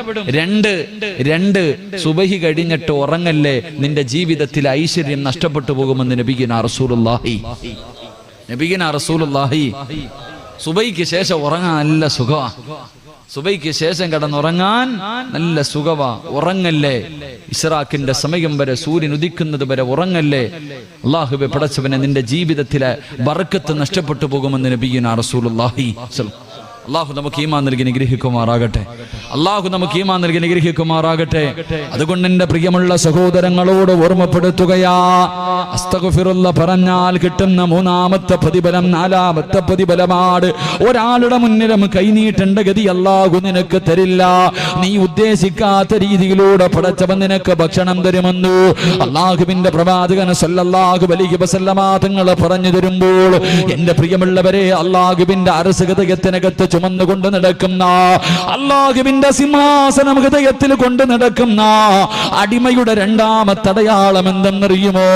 രണ്ട് സുബഹി കഴിഞ്ഞിട്ട് ഉറങ്ങല്ലേ, നിന്റെ ജീവിതത്തിൽ ഐശ്വര്യം നഷ്ടപ്പെട്ടു പോകുമെന്ന് നബിയുനാ റസൂലുള്ളാഹി. നബിയുനാ റസൂലുള്ളാഹി സുബഹിക്ക് ശേഷം ഉറങ്ങാൻ നല്ല സുഖമാ. സുബൈക്ക് ശേഷം കിടന്നുറങ്ങാൻ നല്ല സുഖവാ. ഉറങ്ങല്ലേ, ഇസ്റാഖിന്റെ സമയം വരെ, സൂര്യൻ ഉദിക്കുന്നത് വരെ ഉറങ്ങല്ലേ. അല്ലാഹുവേ പടച്ചവനെ, നിന്റെ ജീവിതത്തിലെ ബർക്കത്ത് നഷ്ടപ്പെട്ടു പോകുമെന്ന് നബിയുനാ റസൂലുള്ളാഹി. അള്ളാഹു നമുക്ക് ഈമാൻ നൽകി നിഗ്രഹിക്കുമാറാകട്ടെ, അള്ളാഹു നമുക്ക് ഈമാൻ നൽകി നിഗ്രഹിക്കുമാറാകട്ടെ. അതുകൊണ്ട് എൻ്റെ പ്രിയമുള്ള സഹോദരങ്ങളോട് ഓർമ്മപ്പെടുത്തുകയാ, അസ്തഗ്ഫിറുല്ലാ പറഞ്ഞാൽ കിട്ടുന്ന മൂന്നാമത്തെ പ്രതിഫലം, നാലാമത്തെ പ്രതിഫലമാണ് ഒരാളുടെ മുന്നിലും കൈനീട്ടേണ്ട ഗതി അല്ലാഹു നിനക്ക് തരില്ല. നീ ഉദ്ദേശിക്കാത്ത രീതിയിലൂടെ പടച്ചവൻ നിനക്ക് ഭക്ഷണം തരുമെന്നു അല്ലാഹുവിന്റെ പ്രവാചകൻ സല്ലല്ലാഹു അലൈഹി വസല്ലമ തങ്ങൾ പറഞ്ഞു തരുമ്പോൾ, എന്റെ പ്രിയമുള്ളവരെ, അല്ലാഹുവിന്റെ അർശ് ഹൃദയത്തിനകത്ത് ചുമന്നുകൊണ്ട് നടക്കുന്ന, അല്ലാഹുവിന്റെ സിംഹാസനം ഹൃദയത്തിൽ കൊണ്ട് നടക്കുന്ന അടിമയുടെ രണ്ടാമത്തെ അടയാളം എന്തെന്നറിയുമോ?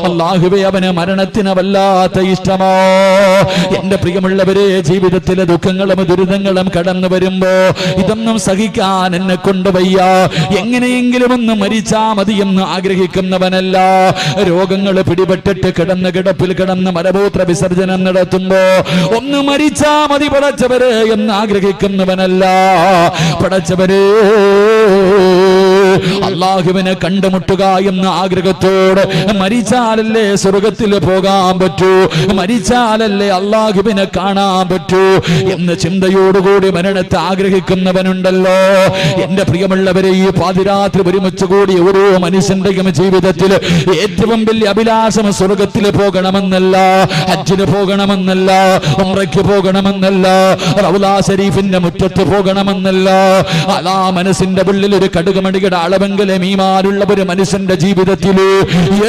അല്ലാഹുവേ, അവന് മരണത്തിന് വല്ലാത്ത ഇഷ്ടമോ? എന്റെ പ്രിയമുള്ളവരെ, ജീവിതത്തിലെ ദുഃഖങ്ങളും ദുരിതങ്ങളും കടന്നു വരുമ്പോ ഇതൊന്നും സഹിക്കാൻ എന്നെ കൊണ്ട് വയ്യ, എങ്ങനെയെങ്കിലും ഒന്ന് മരിച്ചാ മതി എന്ന് ആഗ്രഹിക്കുന്നവനല്ല. രോഗങ്ങൾ പിടിപെട്ടിട്ട് കിടന്ന് കിടപ്പിൽ കിടന്ന് മലമൂത്ര വിസർജനം നടത്തുമ്പോ ഒന്ന് മരിച്ചാ മതി പടച്ചവരെ എന്ന് ആഗ്രഹിക്കുന്നവനല്ല. പടച്ചവരെ, അല്ലാഹുവിനെ കണ്ടുമുട്ടുക എന്ന ആഗ്രഹത്തോട് മരിച്ചാലല്ലേ സ്വർഗത്തിൽ പോകാൻ പറ്റൂ, മരിച്ചാലല്ലേ അല്ലാഹുവിനെ കാണാൻ പറ്റൂ എന്ന ചിന്തയോടുകൂടി മരണത്തെ ആഗ്രഹിക്കുന്നവനുണ്ടല്ലോ. എന്റെ പ്രിയമുള്ളവരെ, ഈ പാതിരാത്രി ഒരുമിച്ച് കൂടി ഓരോ മനുഷ്യന്റെയും ജീവിതത്തിൽ ഏറ്റവും വലിയ അഭിലാഷം സ്വർഗത്തിൽ പോകണമെന്നല്ല, ഹജ്ജിന് പോകണമെന്നല്ല, ഉംറയ്ക്ക് പോകണമെന്നല്ല, റൗളാ ശരീഫിന്റെ മുറ്റത്ത് പോകണമെന്നല്ല. അതാ മനസ്സിന്റെ ഉള്ളിൽ ഒരു കടുകുമണിയുടെ അളവെങ്കിലും ഈമാനുള്ള ഒരു മനുഷ്യന്റെ ജീവിതത്തിൽ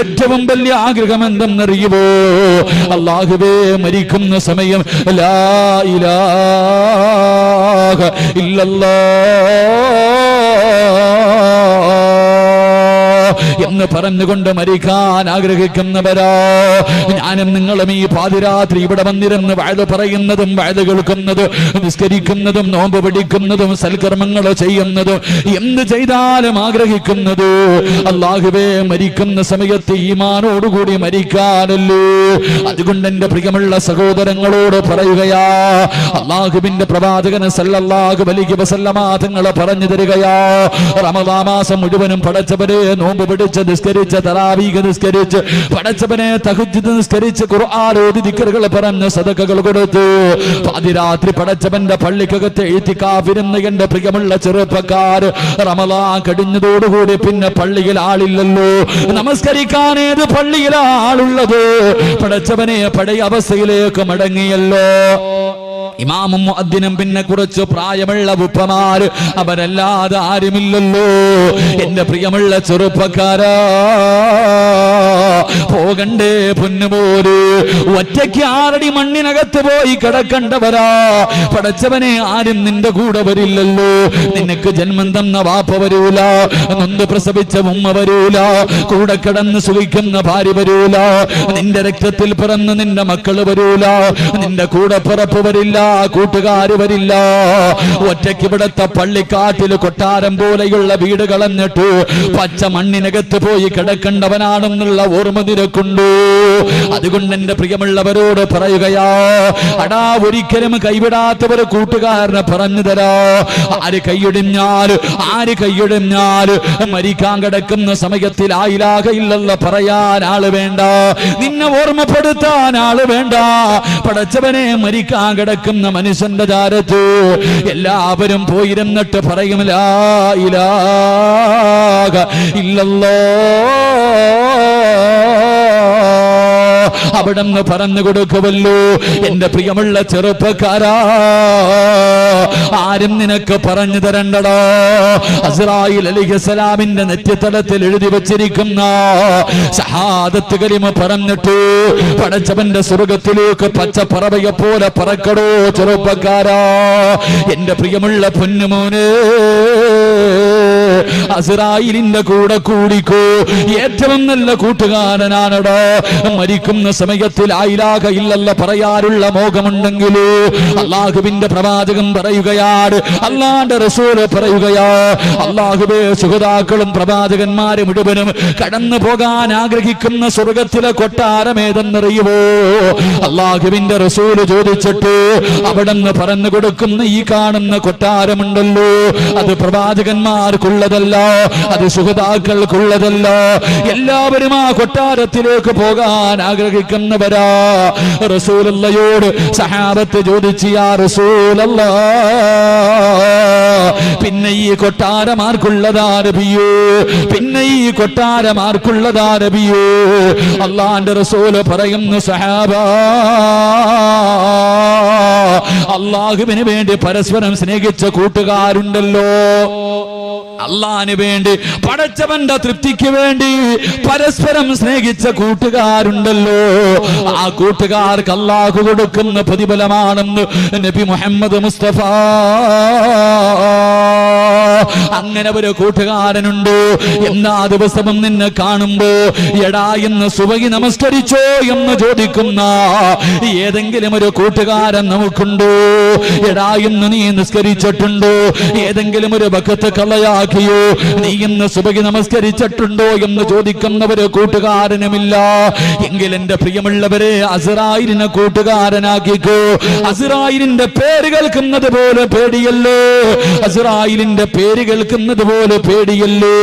ഏറ്റവും വലിയ ആഗ്രഹം എന്തെന്നറിയുമോ? അല്ലാഹുവേ, മരിക്കുന്ന സമയം ലാ ഇലാഹ ഇല്ലല്ലാഹ് എന്ന് പറഞ്ഞുകൊണ്ട് മരിക്കാൻ ആഗ്രഹിക്കുന്നവരാ. ഞാനും നിങ്ങളും ഈ പാതിരാത്രി ഇവിടെ വന്നിരുന്ന് വഅദ് പറയുന്നതും വഅദ് കേൾക്കുന്നതും നിസ്കരിക്കുന്നതും നോമ്പ് പിടിക്കുന്നതും സൽക്കർമ്മങ്ങൾ ചെയ്യുന്നതും എന്ത് ചെയ്താലും ആഗ്രഹിക്കുന്നത് അല്ലാഹുവേ, മരിക്കുന്ന സമയത്ത് ഈമാനോടുകൂടി മരിക്കാനല്ലേ. അതുകൊണ്ട് എന്റെ പ്രിയമുള്ള സഹോദരങ്ങളോട് പറയുകയാ, അല്ലാഹുവിന്റെ പ്രവാചകൻ സല്ലല്ലാഹു അലൈഹി വസല്ലമ തങ്ങൾ പറഞ്ഞു തരികയാ, റമദാൻ മാസം മുഴുവനും പടച്ചവരെ നോമ്പ് പിടിച്ച് നിസ്കരിച്ച് തറാവീഹ് നിസ്കരിച്ച് പടച്ചവനെ തഹജ്ജുദ് നിസ്കരിച്ച് ഖുർആൻ ഓതി ദിക്റുകൾ പറഞ്ഞ് സദഖകൾ കൊടുത്തു പാതിരാത്രി പടച്ചവന്റെ പള്ളിക്കകത്ത് ഇത്തികാഫിരുന്ന എന്റെ പ്രിയമുള്ള ചെറുപ്പക്കാർ, റമദാൻ കഴിഞ്ഞതോടുകൂടി പിന്നെ പള്ളിയിൽ ആളില്ലല്ലോ, നമസ്കരിക്കാൻ ഏത് പള്ളിയിലാ ആളുള്ളത്? പടച്ചവനെ പഴയ അവസ്ഥയിലേക്ക് മടങ്ങിയല്ലോ. ഇമാമും മുഅദ്ദിനും പിന്നെ കുറച്ച് പ്രായമുള്ള ഉപ്പമാര്, അവരല്ലാതെ ആരുമില്ലല്ലോ. എന്റെ പ്രിയമുള്ള ചെറുപ്പക്കാരാ, പോകണ്ടേ പൊന്നുപോര്? ഒറ്റയ്ക്ക് ആറടി മണ്ണിനകത്ത് പോയി കിടക്കണ്ടവരാ. പടച്ചവനെ, ആരും നിന്റെ കൂടെ വരില്ലല്ലോ. നിനക്ക് ജന്മം തന്ന വാപ്പ വരൂല, നൊന്ത് പ്രസവിച്ച ഉമ്മ വരൂല, കൂടെ കിടന്ന് സുഖിക്കുന്ന ഭാര്യ വരൂല, നിന്റെ രക്തത്തിൽ പിറന്ന് നിന്റെ മക്കള് വരൂല, നിന്റെ കൂടെ പിറപ്പ് വരില്ല, കൂട്ടുകാര് വരില്ല. ഒറ്റയ്ക്ക് ഇവിടത്തെ പള്ളിക്കാട്ടിൽ കൊട്ടാരം പോലെയുള്ള വീട് കളഞ്ഞിട്ട് പച്ച മണ്ണിനകത്ത് പോയി കിടക്കേണ്ടവനാണെന്നുള്ള ഓർമ്മ നിനക്കുണ്ടോ? അതുകൊണ്ട് എന്റെ പ്രിയമുള്ളവരോട് പറയുകയാ, അടാ, ഒരിക്കലും കൈവിടാത്തവർ കൂട്ടുകാരനെ പറഞ്ഞു തരാ. ആര് കൈയിടിഞ്ഞാൽ മരിക്കാൻ കിടക്കുന്ന സമയത്തിൽ ആ ഇലാഹ ഇല്ലല്ലാഹ് പറയാൻ ആള് വേണ്ട, നിന്നെ ഓർമ്മപ്പെടുത്താൻ ആള് വേണ്ട. പടച്ചവനെ, മരിക്കാൻ കിടക്കുന്ന മനുഷ്യന്റെ ചാരത്ത് എല്ലാവരും പോയിരുന്നിട്ട് പറയും ലാ ഇലാഹ ഇല്ലല്ലാഹ്, അവിടെന്ന് പറഞ്ഞു കൊടുക്കുമല്ലോ. എന്റെ പ്രിയമുള്ള ചെറുപ്പക്കാരാ, ആരും നിനക്ക് പറഞ്ഞു തരണ്ടടോ. അസ്റായീൽ അലൈഹിസ്സലാമിന്റെ നെറ്റിത്തലത്തിൽ എഴുതി വച്ചിരിക്കുന്ന ഷഹാദത്ത് കലിമ പറഞ്ഞിട്ട് പടച്ചവന്റെ സ്വർഗത്തിലേക്ക് പച്ച പറവയെ പോലെ പറക്കടോ ചെറുപ്പക്കാരാ. എന്റെ പ്രിയമുള്ള പൊന്നുമോനെ, അസ്റായീലിന്റെ കൂടെ കൂടിക്കോ. ഏറ്റവും നല്ല കൂട്ടുകാരനാണടോ. മരിക്കുന്ന സമയത്തിൽ ലാ ഇലാഹ ഇല്ലല്ലാഹ് പറയാനുള്ള മോഹമുണ്ടെങ്കിലോ അല്ലാഹുവിന്റെ പ്രവാചകൻ പറയുകയാണ്, അല്ലാഹുവിന്റെ റസൂൽ പറയുകയാ, അല്ലാഹുവേ, സുഹദാക്കളും പ്രവാചകന്മാരും മുഴുവനും കടന്നു പോകാൻ ആഗ്രഹിക്കുന്ന സ്വർഗത്തിലെ കൊട്ടാരം ഏതെന്നറിയുമോ? അല്ലാഹുവിന്റെ റസൂൽ ചോദിച്ചിട്ട് അവിടെന്ന് പറഞ്ഞു കൊടുക്കുന്ന ഈ കാണുന്ന കൊട്ടാരമുണ്ടല്ലോ, അത് പ്രവാചകന്മാർക്ക് ആളുകൾക്കുള്ളതല്ല, അത് ശുഹദാക്കൾക്കുള്ളതല്ല. എല്ലാവരും ആ കൊട്ടാരത്തിലേക്ക് പോകാൻ ആഗ്രഹിക്കുന്നവരാ. റസൂലുള്ളാഹിയോട് സഹാബത്ത് ചോദിച്ചു, യാ റസൂലല്ലാഹ്, പിന്നെ ഈ കൊട്ടാരമാർക്കുള്ളതാ നബിയേ? പിന്നെ ഈ കൊട്ടാരമാർക്കുള്ളതാ നബിയേ? അല്ലാഹുവിന്റെ റസൂൽ പറയുന്നു, സഹാബാ, അല്ലാഹുവിന് വേണ്ടി പരസ്പരം സ്നേഹിച്ച കൂട്ടുകാരുണ്ടല്ലോ, അള്ളാഹിന് വേണ്ടി, പടച്ചവന്റെ തൃപ്തിക്ക് വേണ്ടി പരസ്പരം സ്നേഹിച്ച കൂട്ടുകാരുണ്ടല്ലോ, ആ കൂട്ടുകാർക്ക് അള്ളാഹു കൊടുക്കുന്ന പ്രതിഫലമാണെന്ന് നബി മുഹമ്മദ് മുസ്തഫ. അങ്ങനെ ഒരു കൂട്ടുകാരനുണ്ട്. എല്ലാ ദിവസവും നിന്നെ കാണുമ്പോ എടാ ഇന്ന് സുബഹി നമസ്കരിച്ചോ എന്ന് ചോദിക്കുന്ന ഏതെങ്കിലും ഒരു കൂട്ടുകാരൻ നമുക്കുണ്ടോ? എടാ ഇന്ന് നീ നിസ്കരിച്ചിട്ടുണ്ടോ? ഏതെങ്കിലും ഒരു ബക്കത്ത് കളയാക്കിയോ? നീ ഇന്ന് സുബഹി നമസ്കരിച്ചിട്ടുണ്ടോ എന്ന് ചോദിക്കുന്ന ഒരു കൂട്ടുകാരനുമില്ല. എങ്കിൽ എന്റെ പ്രിയമുള്ളവരെ, അസ്റായിലിനെ കൂട്ടുകാരനാക്കിക്കോ. അസ്റായിലിന്റെ പേര് കേൾക്കുന്നത് പോലെ പേടിയല്ലോ, അസ്റായിലിന്റെ പേര് കേൾക്കുന്നത് പോലെ പേടിയല്ലോ.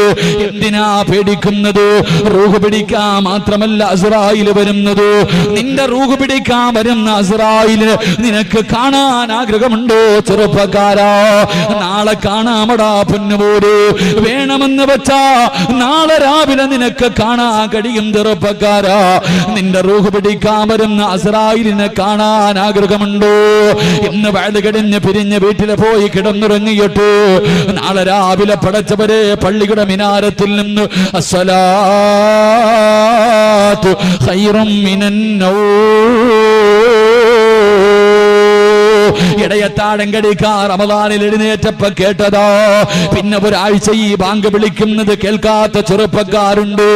എന്തിനാ പേടിക്കുന്നത്? റൂഹ് പിടിക്കാൻ മാത്രമല്ല അസ്റായിൽ വരുന്നത്. നിന്റെ റൂഹ് പിടിക്കാൻ വരുന്ന അസ്റായിലിനെ നിനക്ക് കാണാൻ ആഗ്രഹമുണ്ടോ ചെറുപ്പക്കാരാ? നാളെ കാണാമടാ പൊന്നുപോര്. വേണമെന്ന് വെച്ചാ നാളെ രാവിലെ നിനക്ക് കാണാൻ കഴിയും ചെറുപ്പക്കാരാ. നിന്റെ റൂഹ് പിടിക്കാൻ വരുന്ന അസ്റായിലിനെ കാണാൻ ആഗ്രഹമുണ്ടോ? ഇന്ന് വയത് കഴിഞ്ഞ് പിരിഞ്ഞ് വീട്ടിൽ പോയി കിടന്നുറങ്ങിയിട്ട് നാളെ രാവിലെ പടച്ചവരെ പള്ളിയുടെ മിനാരത്തിൽ നിന്ന് അസ്സലാത്തു ഖൈറും മിനൻ ഇടയത്താഴം കടിക്കാ റമദാനിൽ എഴുന്നേറ്റപ്പോ കേട്ടതാ. പിന്നെ ഒരാഴ്ച ഈ ബാങ്ക് വിളിക്കുന്നത് കേൾക്കാത്ത ചെറുപ്പക്കാരുണ്ട്.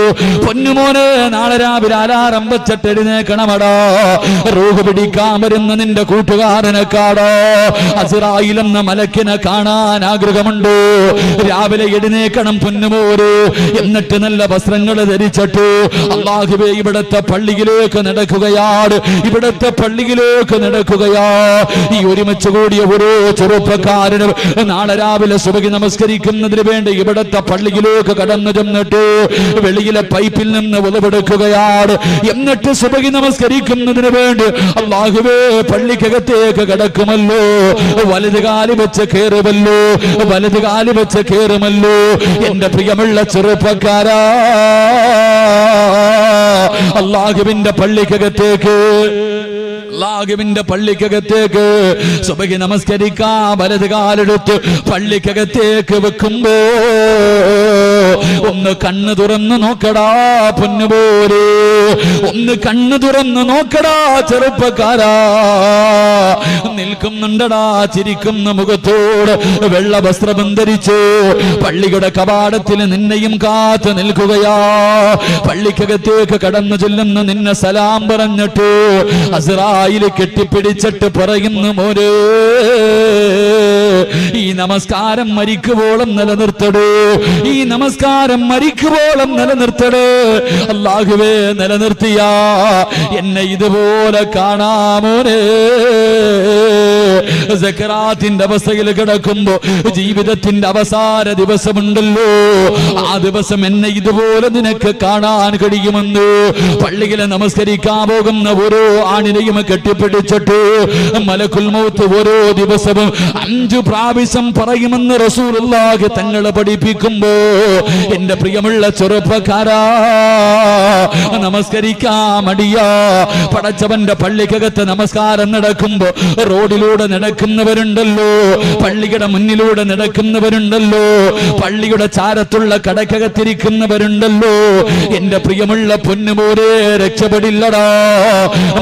പൊന്നുമോനെ, നാളെ രാവിലെ അലാറം വെച്ചിട്ട് എഴുന്നേക്കണമടാ. റൂഹ് പിടിക്കാൻ വരുന്ന നിന്റെ കൂട്ടുകാരനെ കാടാ. അസ്റായിൽ എന്ന മലക്കിനെ കാണാൻ ആഗ്രഹമുണ്ട്. രാവിലെ എഴുന്നേക്കണം പൊന്നുമോര്. എന്നിട്ട് നല്ല വസ്ത്രങ്ങൾ ധരിച്ചിട്ട് അല്ലാഹുവേ ഇവിടത്തെ പള്ളിയിലേക്ക് നടക്കുകയാണ്, ഇവിടത്തെ പള്ളിയിലേക്ക് നടക്കുകയാ. ഈ ഒരുമിച്ച് കൂടിയ ഓരോ ചെറുപ്പക്കാരനും നാളെ രാവിലെ സുബഹി നമസ്കരിക്കുന്നതിന് വേണ്ടി ഇവിടത്തെ പള്ളിയിലേക്ക് കടന്നു ചെന്നിട്ട് വെളിയിലെ പൈപ്പിൽ നിന്ന് ഉളവെടുക്കുകയാണ്. എന്നിട്ട് സുബഹി നമസ്കരിക്കുന്നതിന് വേണ്ടി അല്ലാഹുവേ പള്ളിക്കകത്തേക്ക് കടക്കുമല്ലോ, വലത് കാല് വെച്ച് കയറുമല്ലോ, വലത് കാല് വെച്ച് കയറുമല്ലോ. എന്റെ പ്രിയമുള്ള ചെറുപ്പക്കാരാ, അല്ലാഹുവിന്റെ പള്ളിക്കകത്തേക്ക്, അല്ലാഹുവിന്റെ പള്ളിക്കകത്തേക്ക് സുബഹി നമസ്കരിക്കാൻ വലത് കാലെടുത്ത് പള്ളിക്കകത്തേക്ക് വെക്കുമ്പോ ഒന്ന് കണ്ണ് തുറന്ന് നോക്കടാ പൊന്നുപോരെ, ഒന്ന് കണ്ണ് തുറന്ന് നോക്കടാ ചെറുപ്പക്കാരാ. നിൽക്കുന്നുണ്ടടാ ചിരിക്കുന്ന മുഖത്തോട് വെള്ള വസ്ത്രം ധരിച്ചു പള്ളിയുടെ കവാടത്തിൽ നിന്നെയും കാത്തു നിൽക്കുകയാ. പള്ളിക്കകത്തേക്ക് കടന്നു ചെല്ലുന്ന നിന്നെ സലാം പറഞ്ഞിട്ട് അസ്റായിൽ കെട്ടിപ്പിടിച്ചിട്ട് പറയുന്നു, മോരെ ഈ നമസ്കാരം മരിക്കുവോളം നിലനിർത്തടേ, ഈ നമസ്കാരം മരിക്കുവോളം നിലനിർത്തടേ. അല്ലാഹുവേ നിലനിർത്തിയാ എന്നെ ഇതുപോലെ കാണാമോനെ. സക്കറാത്തിന്റെ അവസ്ഥയിൽ കിടക്കുമ്പോ ജീവിതത്തിന്റെ അവസാന ദിവസമുണ്ടല്ലോ, ആ ദിവസം എന്നെ ഇതുപോലെ നിനക്ക് കാണാൻ കഴിയുമെന്ന് പള്ളിയിലെ നമസ്കരിക്കാൻ പോകുന്ന ഓരോ ആണിനെയും കെട്ടിപ്പിടിച്ചിട്ട് മലക്കുൽ മൗത്ത് ഓരോ ദിവസവും 5 പ്രാവശ്യം പറയുമെന്ന് റസൂലുള്ളാഹി തങ്ങൾ പഠിപ്പിക്കുമ്പോ എന്റെ പ്രിയമുള്ള ചെറുപ്പക്കാരാ, നമസ്കരിക്കാൻ മടിയാ. പടച്ചവന്റെ പള്ളിക്കകത്ത് നമസ്കാരം നടക്കുമ്പോ റോഡിലൂടെ നടക്കുന്നവരുണ്ടല്ലോ, പള്ളിയുടെ മുന്നിലൂടെ നടക്കുന്നവരുണ്ടല്ലോ, പള്ളിയുടെ ചാരത്തുള്ള കടക്കകത്തിരിക്കുന്നവരുണ്ടല്ലോ. എന്റെ പ്രിയമുള്ള പൊന്നുമോരെ രക്ഷപ്പെടില്ലടാ.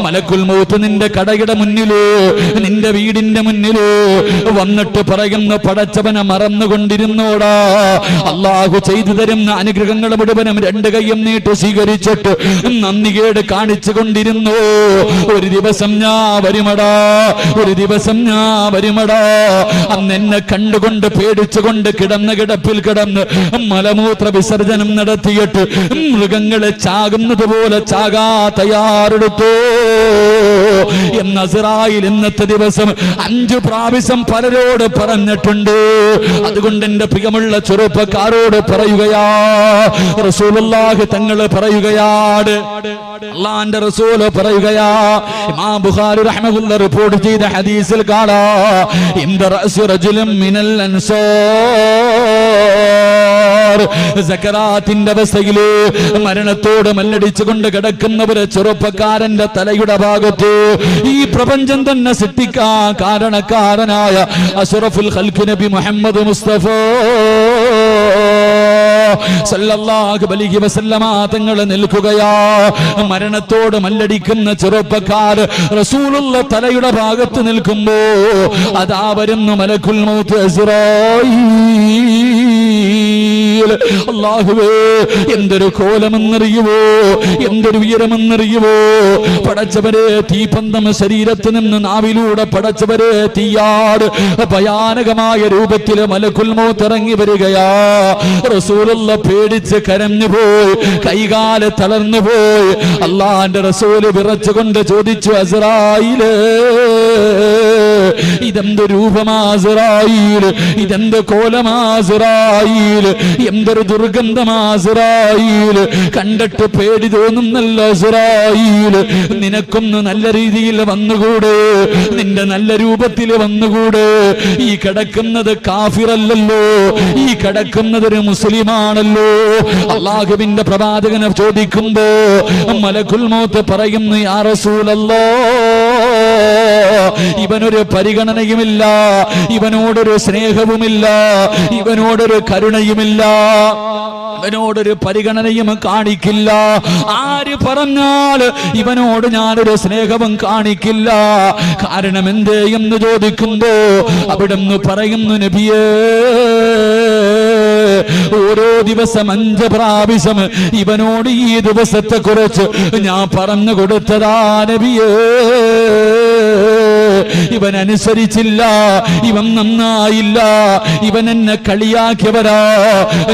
മലക്കുൽ മൗത്ത് നിന്റെ കടയുടെ മുന്നിലോ നിന്റെ വീടിന്റെ മുന്നിലോ വന്നിട്ട് പറയുന്ന പടച്ചവനെ മറന്നുകൊണ്ടിരുന്നോടാ. അല്ലാഹു ചെയ്തു തരുന്ന അനുഗ്രഹങ്ങൾ മുഴുവനും 2 കൈയും നീട്ടി സ്വീകരിച്ചിട്ട് നന്ദികേട് കാണിച്ചു കൊണ്ടിരുന്നു. ഒരു ദിവസം ഞാൻ വരുമടാ, ഒരു ദിവസം ഞാൻ വരുമടാ. അന്ന് എന്നെ കണ്ടുകൊണ്ട് പേടിച്ചുകൊണ്ട് കിടന്ന കിടപ്പിൽ കിടന്ന് മലമൂത്ര വിസർജനം നടത്തിയിട്ട് മൃഗങ്ങളെ ചാകുന്നത് പോലെ ചാകാ തയ്യാറെടുത്തു. എന്ന് അസ്റായിൽ ഇന്നത്തെ ദിവസം 5 പ്രാവശ്യം പലരോട് പറഞ്ഞിട്ടുണ്ട്. അതുകൊണ്ട് എന്റെ പ്രിയമുള്ള ചെറുപ്പക്കാരോട് പറയുകയാ, റസൂലുള്ളാഹി തങ്ങൾ പറയുകയാണ്, അല്ലാഹുവിന്റെ റസൂൽ പറയുകയാ, ഇമാം ബുഖാരി റഹ്മത്തുള്ളാഹി റിപ്പോർട്ട് ചെയ്ത ഹദീസിൽ കാണാം, ഇന്ദ റഅസ് റജുലിൻ മിനൽ അൻസാർ, സക്കറാത്തിന്റെ അവസ്ഥയില് മരണത്തോട് മല്ലടിച്ചുകൊണ്ട് കിടക്കുന്നവര് ചെറുപ്പക്കാരന്റെ തലയുടെ ഭാഗത്ത് ഈ പ്രപഞ്ചം തന്നെ സൃഷ്ടിക്കാൻ കാരണക്കാരനായ അഷ്റഫുൽ ഖൽഖ് നബി മുഹമ്മദ് മുസ്തഫ സല്ലല്ലാഹു അലൈഹി വസല്ലമ തങ്ങൾ നിൽക്കുകയാ. മരണത്തോട് മല്ലടിക്കുന്ന ചെറുപ്പക്കാർ റസൂലുള്ള തലയുടെ ഭാഗത്ത് നിൽക്കുമ്പോ അതാ വരുന്നു മലക്കുൽ മൗത്ത് അസ്റായീൽ. അല്ലാഹുവേ, എന്തൊരു കോലമെന്നറിയുവോ, എന്തൊരു ഉയരമെന്നറിയുവോ. പടച്ചവരെ, തീപന്തം ശരീരത്തിൽ നിന്ന് നാവിലൂടെ പടച്ചവരെ തീയാട് ഭയാനകമായ രൂപത്തിൽ മലക്കുൽ മൗത്ത് ഇറങ്ങി വരികയാ. റസൂലുള്ള പേടിച്ച് കരഞ്ഞു പോയി, കൈകാല് തളർന്നു പോയി. അല്ലാഹുവിന്റെ റസൂല് വിറച്ചുകൊണ്ട് ചോദിച്ചു, അസ്റായീലേ, ഇതെന്ത് രൂപമാ അസ്റായീൽ, ഇതെന്ത് കോലമാ അസ്റായീൽ, എന്തൊരു ദുർഗന്ധമാ അസ്റായീൽ, കണ്ടിട്ട് പേടി തോന്നുന്നല്ലോ അസ്റായീൽ. നിനക്കൊന്ന് നല്ല രീതിയിൽ വന്നുകൂടെ, നിന്റെ നല്ല രൂപത്തിൽ വന്നുകൂടെ. ഈ കിടക്കുന്നത് കാഫിറല്ലല്ലോ, ഈ കിടക്കുന്നത് ഒരു മുസ്ലിമാണല്ലോ. അല്ലാഹുവിന്റെ പ്രവാചകനെ ചോദിക്കുമ്പോ മലക്കുൽ മൗത്ത് പറയുന്നു, യാ റസൂലല്ലാഹ്, ഇവനൊരു പരിഗണനയുമില്ല, ഇവനോടൊരു സ്നേഹവുമില്ല, ഇവനോടൊരു കരുണയുമില്ല, ഇവനോടൊരു പരിഗണനയും കാണിക്കില്ല. ആര് പറഞ്ഞാൽ ഇവനോട് ഞാനൊരു സ്നേഹവും കാണിക്കില്ല. കാരണം എന്തേ എന്ന് ചോദിക്കുമ്പോ അവിടുന്ന് പറയുന്നു, നബിയേ, ഓരോ ദിവസം 5 പ്രാവശ്യം ഇവനോട് ഈ ദിവസത്തെ കുറിച്ച് ഞാൻ പറഞ്ഞു കൊടുത്തതാ നബിയേ. ഇവൻ അനുസരിച്ചില്ല, ഇവൻ നന്നായില്ല, ഇവൻ എന്നെ കളിയാക്കിയവരാ,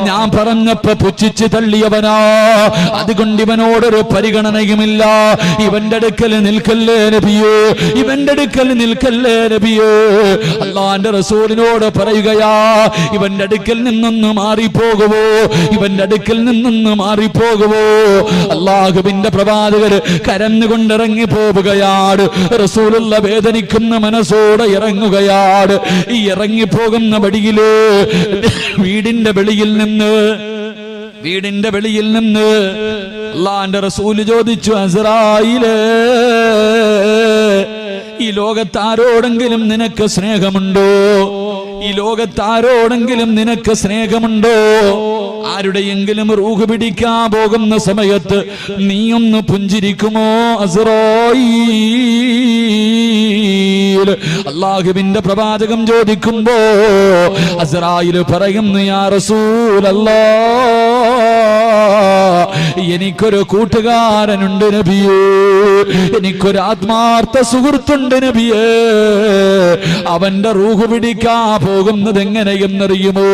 ഞാൻ പറഞ്ഞപ്പോ പുച്ഛിച്ച് തള്ളിയവനാ. അതുകൊണ്ട് ഇവനോടൊരു പരിഗണനയുമില്ല. ഇവന്റെ അടുക്കൽ നിൽക്കല്ലേ നബിയേ, ഇവന്റെ അടുക്കൽ നിൽക്കല്ലേ നബിയേ. അല്ലാഹുവിന്റെ റസൂലിനോട് പറയുകയാ, ഇവന്റെ അടുക്കൽ നിന്നൊന്ന് മാറിപ്പോകുവോ, ഇവന്റെ അടുക്കൽ നിന്നൊന്ന് മാറിപ്പോകുവോ. അല്ലാഹുവിന്റെ പ്രവാചകര് കരഞ്ഞുകൊണ്ടിറങ്ങി പോവുകയാണ്. റസൂലുള്ള വേദനിക്കുന്ന മനസ്സോടെ ഇറങ്ങുകയാണ്. ഈ ഇറങ്ങിപ്പോകുന്ന വഴിയില് വീടിന്റെ വെളിയിൽ നിന്ന് അല്ലാഹുവിന്റെ റസൂല് ചോദിച്ചു, അസ്റായീലേ, ഈ ലോകത്താരോടെങ്കിലും നിനക്ക് സ്നേഹമുണ്ടോ? ഈ ലോകത്താരോടെങ്കിലും നിനക്ക് സ്നേഹമുണ്ടോ? ആരുടെയെങ്കിലും റൂഹ് പിടിക്കാൻ പോകുന്ന സമയത്ത് നീയൊന്ന് പുഞ്ചിരിക്കുമോ അസ്റായീൽ? അല്ലാഹുവിന്റെ പ്രവാചകം ചോദിക്കുമ്പോ അസ്റായീൽ പറയുന്നു, യാ റസൂലല്ലാഹ്, എനിക്കൊരു കൂട്ടുകാരനുണ്ട് നബിയേ, എനിക്കൊരു ആത്മാർത്ഥ സുഹൃത്തുണ്ട് നബിയേ. അവന്റെ റൂഹ് പിടിക്കാൻ പോകുന്നത് എങ്ങനെയെന്നറിയുമോ?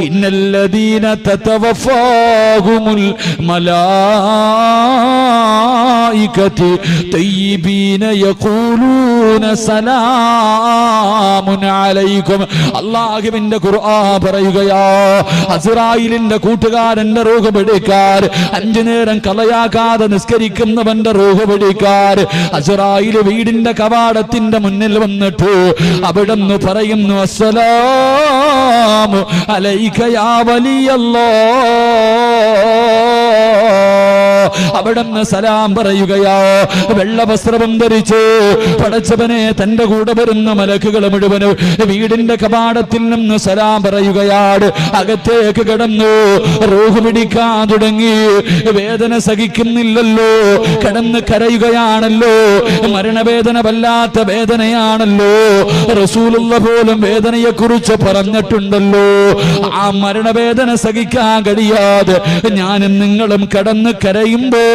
ഇന്നല്ലദീന തതവഫാഹുമുൽ മലായികതു തയ്യിബീന യഖൂലൂന സലാമുൻ അലൈക്കും. അല്ലാഹുവിന്റെ ഖുർആൻ പറയുകയാ, അസ്റായീലിന്റെ കൂട്ടുകാരന്റെ റൂഹ് പിടിക്കാൻ 5 നേരം കളയാകാതെ നിസ്കരിക്കുന്നവന്റെ റൂഹ് പിടിക്കാൻ അസ്റായീൽ വീടിന്റെ കവാടത്തിന്റെ മുന്നിൽ വന്നിട്ട് അവിടുന്ന് പറയുന്നു, അസ്സലാമു അലൈക യാ വലിയല്ലാഹ്. അവിടുന്ന് സലാം പറയുകയാ. വെള്ള വസ്ത്രം ധരിച്ച് പടച്ചവനെ തന്റെ കൂടെ വരുന്ന മലക്കുകൾ മുഴുവനും വീടിന്റെ കവാടത്തിൽ നിന്ന് സലാം പറയുകയാണ്. അകത്തേക്ക് കിടന്നു റൂഹ് പിടിക്കാൻ തുടങ്ങി. വേദന സഹിക്കുന്നില്ലല്ലോ, കിടന്ന് കരയുകയാണല്ലോ. മരണവേദന വല്ലാത്ത വേദനയാണല്ലോ. റസൂലുള്ള പോലും വേദനയെ കുറിച്ച് പറഞ്ഞിട്ടുണ്ടല്ലോ. ആ മരണവേദന സഹിക്കാൻ കഴിയാതെ ഞാനും നിങ്ങളും കിടന്ന് കരയുമ്പോ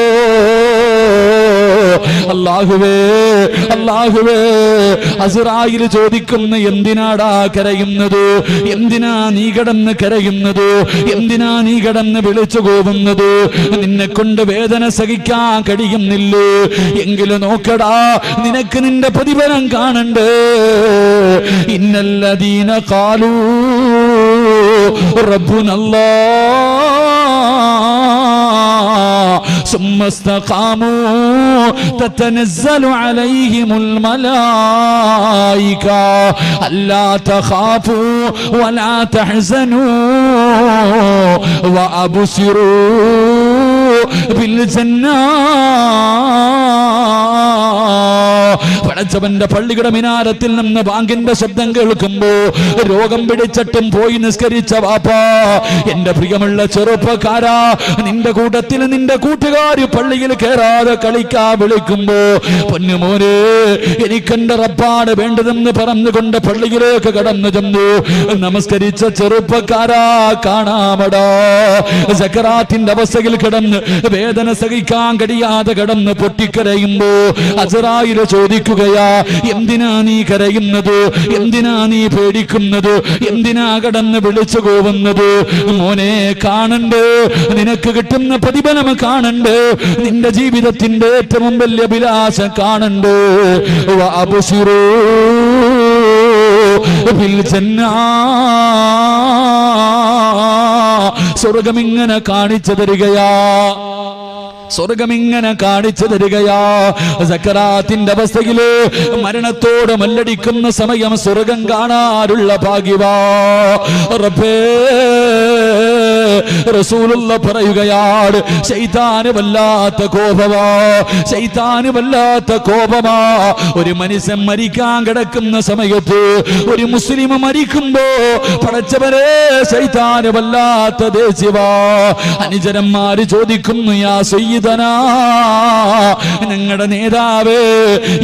അല്ലാഹുവേ അല്ലാഹുവേ, അസ്റായിൽ ചോദിക്കുന്ന എന്തിനാടാ കരയുന്നത്? എന്തിനാ നീ കിടന്ന് കരയുന്നത്? എന്തിനാ നീ കിടന്ന് വിളിച്ചു പോകുന്നത്? നിന്നെ കൊണ്ട് വേദന സഹിക്കാൻ കഴിയുന്നില്ലേ? എങ്കിലും നോക്കടാ, നിനക്ക് നിന്റെ പ്രതിഫലം കാണണ്ടേ. ഇന്നല്ലദീന ഖാലൂ റബ്ബുനല്ലാഹ് ثم استقاموا تتنزل عليهم الملائكة ألا تخافوا ولا تحزنوا وأبصروا بالجنة. പടച്ചവന്റെ പള്ളിയുടെ മിനാരത്തിൽ നിന്ന് ബാങ്കിന്റെ ശബ്ദം കേൾക്കുമ്പോ രോഗം പിടിച്ചിട്ടും പോയി നിസ്കരിച്ച വാപ്പാ, എന്റെ പ്രിയമുള്ള ചെറുപ്പക്കാരാ, നിന്റെ കൂട്ടത്തിൽ നിന്റെ കൂട്ടുകാര് പള്ളിയിൽ കയറാതെ കളിക്കാ വിളിക്കുമ്പോ പൊന്നുമോനെ എനിക്കെന്റെ റബ്ബാണ് വേണ്ടതെന്ന് പറഞ്ഞുകൊണ്ട് പള്ളിയിലേക്ക് കടന്നു ചെന്നു നമസ്കരിച്ച ചെറുപ്പക്കാരാ, കാണാമടാ സക്കറാത്തിന്റെ അവസ്ഥയിൽ കിടന്ന് വേദന സഹിക്കാൻ കഴിയാതെ കിടന്ന് പൊട്ടിക്കരയുമ്പോ അസ്റായിൽ ചോദിക്കുകയാ, എന്തിനാ നീ കരയുന്നത്? എന്തിനാ നീ പേടിക്കുന്നത്? എന്തിനാ കടന്ന് വിളിച്ചു പോകുന്നത്? മോനെ കാണണ്ടേ, നിനക്ക് കിട്ടുന്ന പ്രതിഫലം കാണണ്ടേ, നിന്റെ ജീവിതത്തിന്റെ ഏറ്റവും വലിയ അഭിലാഷം കാണണ്ടേ. വഅബ്ശിറൂ ബിൽ ജന്നാ, സ്വർഗമിങ്ങനെ കാണിച്ചു തരികയാ, സ്വർഗമിങ്ങനെ കാണിച്ചു തരികയാ. സക്കറാത്തിന്റെ അവസ്ഥയില് മരണത്തോട് മല്ലടിക്കുന്ന സമയം സ്വർഗം കാണാനുള്ള ഭാഗ്യവാ. റബ്ബേ, റസൂലുള്ള പറയുകയാണ്, ശൈത്താന് വല്ലാത്ത കോപമാ, ശൈത്താന് വല്ലാത്ത കോപമാ. ഒരു മനുഷ്യൻ മരിക്കാൻ കിടക്കുന്ന സമയത്ത് ഒരു മുസ്ലിം മരിക്കുമ്പോ പടച്ചവരെ ശൈത്താന് വല്ലാത്ത ദേഷ്യവാ. അനുചരന്മാര് ചോദിക്കുന്നു, യാ സയ്യിദനാ, ഞങ്ങളുടെ നേതാവേ,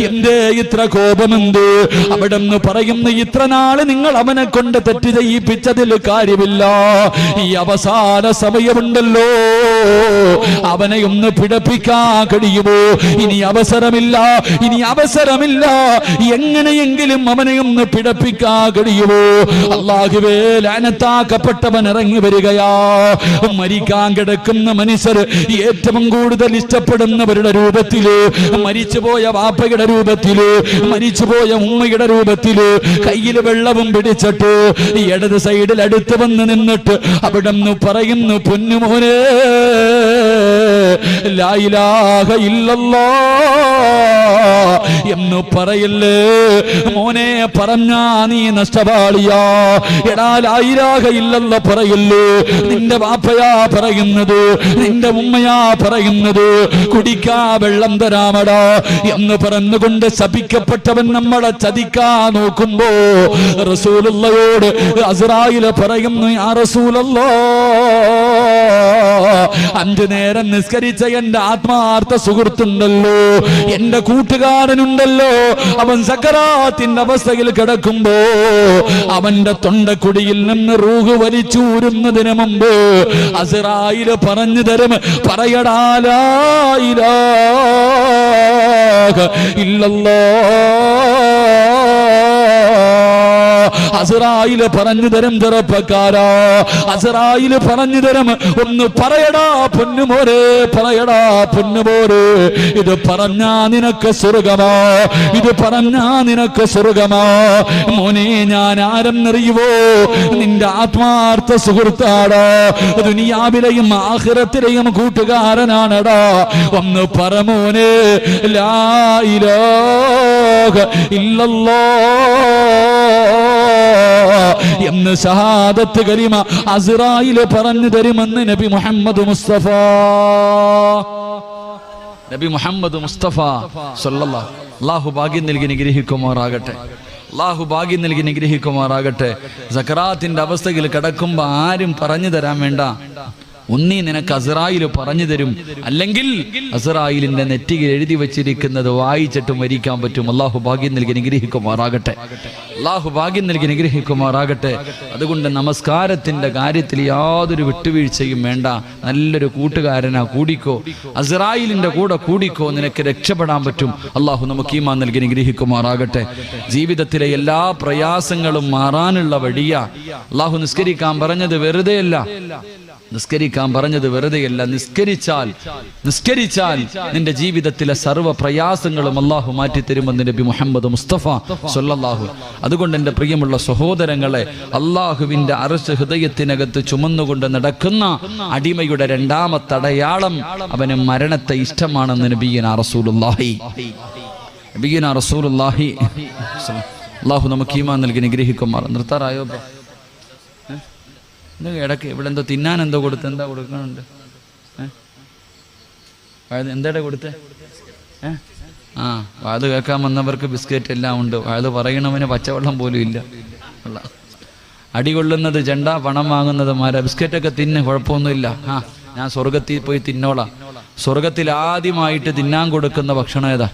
എന്തേ ഇത്ര കോപമെന്ത്? അവിടെന്ന് പറയുന്നു, ഇത്ര നാള് നിങ്ങൾ അവനെ കൊണ്ട് തെറ്റ് ചെയ്യിപ്പിച്ചതിൽ കാര്യമില്ല, ഈ അവസാന സമയമുണ്ടല്ലോ, അവനെ ഒന്ന് പിടപ്പിക്കാൻ കഴിയുമോ? ഇനി അവസരമില്ല, ഇനി അവസരമില്ല, എങ്ങനെയെങ്കിലും അവനെ ഒന്ന് പിടപ്പിക്കാൻ കഴിയുമോ? അല്ലാഹുവേ, ലഅനത്താക്കപ്പെട്ടവൻ ഇറങ്ങി വരികയാ. മരിക്കാൻ കിടക്കുന്ന മനുഷ്യർ ഏറ്റവും കൂടുതൽ ഇഷ്ടപ്പെടുന്നവരുടെ രൂപത്തില്, മരിച്ചുപോയ വാപ്പയുടെ രൂപത്തില്, മരിച്ചുപോയ ഉമ്മയുടെ രൂപത്തില്, കയ്യിൽ വെള്ളവും പിടിച്ചിട്ട് ഇടത് സൈഡിൽ അടുത്ത് വന്ന് നിന്നിട്ട് അവിടെ നിന്ന് പറയുന്നു, പൊന്നുമോനെ ലാ ഇലാഹ ഇല്ലല്ലാഹ് എന്ന് പറയില്ലേ മോനെ, പറഞ്ഞാ നീ നഷ്ടപാളിയാ. എടാ, ലാ ഇലാഹ ഇല്ലല്ലാഹ് പറയില്ലേ, നിന്റെ വാപ്പയാ പറയുന്നത്, നിന്റെ ഉമ്മയാ പറയുന്നത്, കുടിക്കാ വെള്ളം തരാമടാ എന്ന് പറഞ്ഞുകൊണ്ട് ശപിക്കപ്പെട്ടവൻ നമ്മളെ ചതിക്കാൻ നോക്കുമ്പോ റസൂലുള്ളയോട് അസ്റായിൽ പറയുന്നു, യാ റസൂലല്ലാഹ്, 5 നേരം നിസ്കരിച്ച എന്റെ ആത്മാർത്ഥ സുഹൃത്തുണ്ടല്ലോ, എന്റെ കൂട്ടുകാരനുണ്ടല്ലോ, അവൻ സക്കറാത്തിന്റെ അവസ്ഥയിൽ കിടക്കുമ്പോ അവന്റെ തൊണ്ടക്കുടിയിൽ നിന്ന് റൂഹ് വലിച്ചൂരുന്നതിന് മുമ്പ് അസ്റായിൽ പറഞ്ഞു തരും, പറയടാ ലാ ഇലാഹ ഇല്ലല്ലാഹ്. അസ്റായിൽ പറഞ്ഞു തരും, ചെറുപ്പക്കാരാ, അസ്റായിൽ പറഞ്ഞു തരും, ഒന്ന് പറയടാ പൊന്നുമോരെ, പറയടാ പൊന്നുമോരെ, ഇത് പറഞ്ഞാ നിനക്ക് സ്വർഗമാ, ഇത് പറഞ്ഞാ നിനക്ക് സ്വർഗമാ. മോനെ, ഞാൻ ആരെന്നറിയുവോ? നിന്റെ ആത്മാർത്ഥ സുഹൃത്താടാ, ദുനിയാവിലെയും ആഖിറത്തിലെയും കൂട്ടുകാരനാണടാ. ഒന്ന് പറമോനെ, ലാ ഇലാഹ ഇല്ലല്ലാഹ് എന്ന് ഷഹാദത്ത് കലിമ അസ്റായിൽ പറഞ്ഞു തരുമെന്ന് നബി മുഹമ്മദ് മുസ്തഫ, നബി മുഹമ്മദ് മുസ്തഫ സല്ലല്ലാഹു. അല്ലാഹു ഭാഗ്യം നൽകി നിഗ്രഹിക്കുമാറാകട്ടെ, അല്ലാഹു ഭാഗ്യം നൽകി നിഗ്രഹിക്കുമാറാകട്ടെ. സക്കറാത്തിന്റെ അവസ്ഥയിൽ കിടക്കുമ്പോ ആരും പറഞ്ഞു തരാൻ വേണ്ട, ഒന്നീ നിനക്ക് അസ്റായിൽ പറഞ്ഞു തരും, അല്ലെങ്കിൽ അസ്റായിലിന്റെ നെറ്റിയിൽ എഴുതി വെച്ചിരിക്കുന്നത് വായിച്ചിട്ട് മരിക്കാൻ പറ്റും. അള്ളാഹു ഭാഗ്യം നൽകി അനുഗ്രഹിക്കുമാറാകട്ടെ. അള്ളാഹു ഭാഗ്യം നൽകി അനുഗ്രഹിക്കുമാറാകട്ടെ. അതുകൊണ്ട് നമസ്കാരത്തിന്റെ കാര്യത്തിൽ യാതൊരു വിട്ടുവീഴ്ചയും വേണ്ട. നല്ലൊരു കൂട്ടുകാരനാ, കൂടിക്കോ, അസ്റായിലിന്റെ കൂടെ കൂടിക്കോ, നിനക്ക് രക്ഷപ്പെടാൻ പറ്റും. അള്ളാഹു നമുക്ക് ഈമാൻ നൽകി അനുഗ്രഹിക്കുമാറാകട്ടെ. ജീവിതത്തിലെ എല്ലാ പ്രയാസങ്ങളും മാറാനുള്ള വഴിയാ. അള്ളാഹു നിസ്കരിക്കാൻ പറഞ്ഞത് വെറുതെയല്ല, നിസ്കരിക്കാൻ പറഞ്ഞത് വെറുതെയല്ല. നിസ്കരിച്ചാൽ നിന്റെ ജീവിതത്തിലെ സർവ്വ പ്രയാസങ്ങളും അള്ളാഹു മാറ്റിത്തരുമെന്ന് നബി മുഹമ്മദ് മുസ്തഫ സ്വല്ലല്ലാഹു. അതുകൊണ്ട് എൻ്റെ പ്രിയമുള്ള സഹോദരങ്ങളെ, അള്ളാഹുവിന്റെ അർശ് ഹൃദയത്തിനകത്ത് ചുമന്നുകൊണ്ട് നടക്കുന്ന അടിമയുടെ രണ്ടാമത്തെ അടയാളം അവന് മരണത്തെ ഇഷ്ടമാണെന്ന് നബിയുനാ റസൂലുള്ളാഹി. അള്ളാഹു നമുക്ക് ഈമാൻ നൽകി അനുഗ്രഹിക്കുമാർ. നിർത്താറായോ? ഇടയ്ക്ക് ഇവിടെ എന്തോ തിന്നാൻ എന്തോ കൊടുത്ത്, എന്താ കൊടുക്കാനുണ്ട്? എന്താ കൊടുത്തേ? വാത് കേൾക്കാൻ വന്നവർക്ക് ബിസ്ക്കറ്റ് എല്ലാം ഉണ്ട്. വാത് പറയണവന് പച്ചവെള്ളം പോലും ഇല്ല. അടികൊള്ളുന്നത് ചെണ്ട, പണം വാങ്ങുന്നത് മാര. ബിസ്ക്കറ്റൊക്കെ തിന്ന്, കുഴപ്പമൊന്നുമില്ല. ഞാൻ സ്വർഗത്തിൽ പോയി തിന്നോളാം. സ്വർഗത്തിൽ ആദ്യമായിട്ട് തിന്നാൻ കൊടുക്കുന്ന ഭക്ഷണം ഏതാ?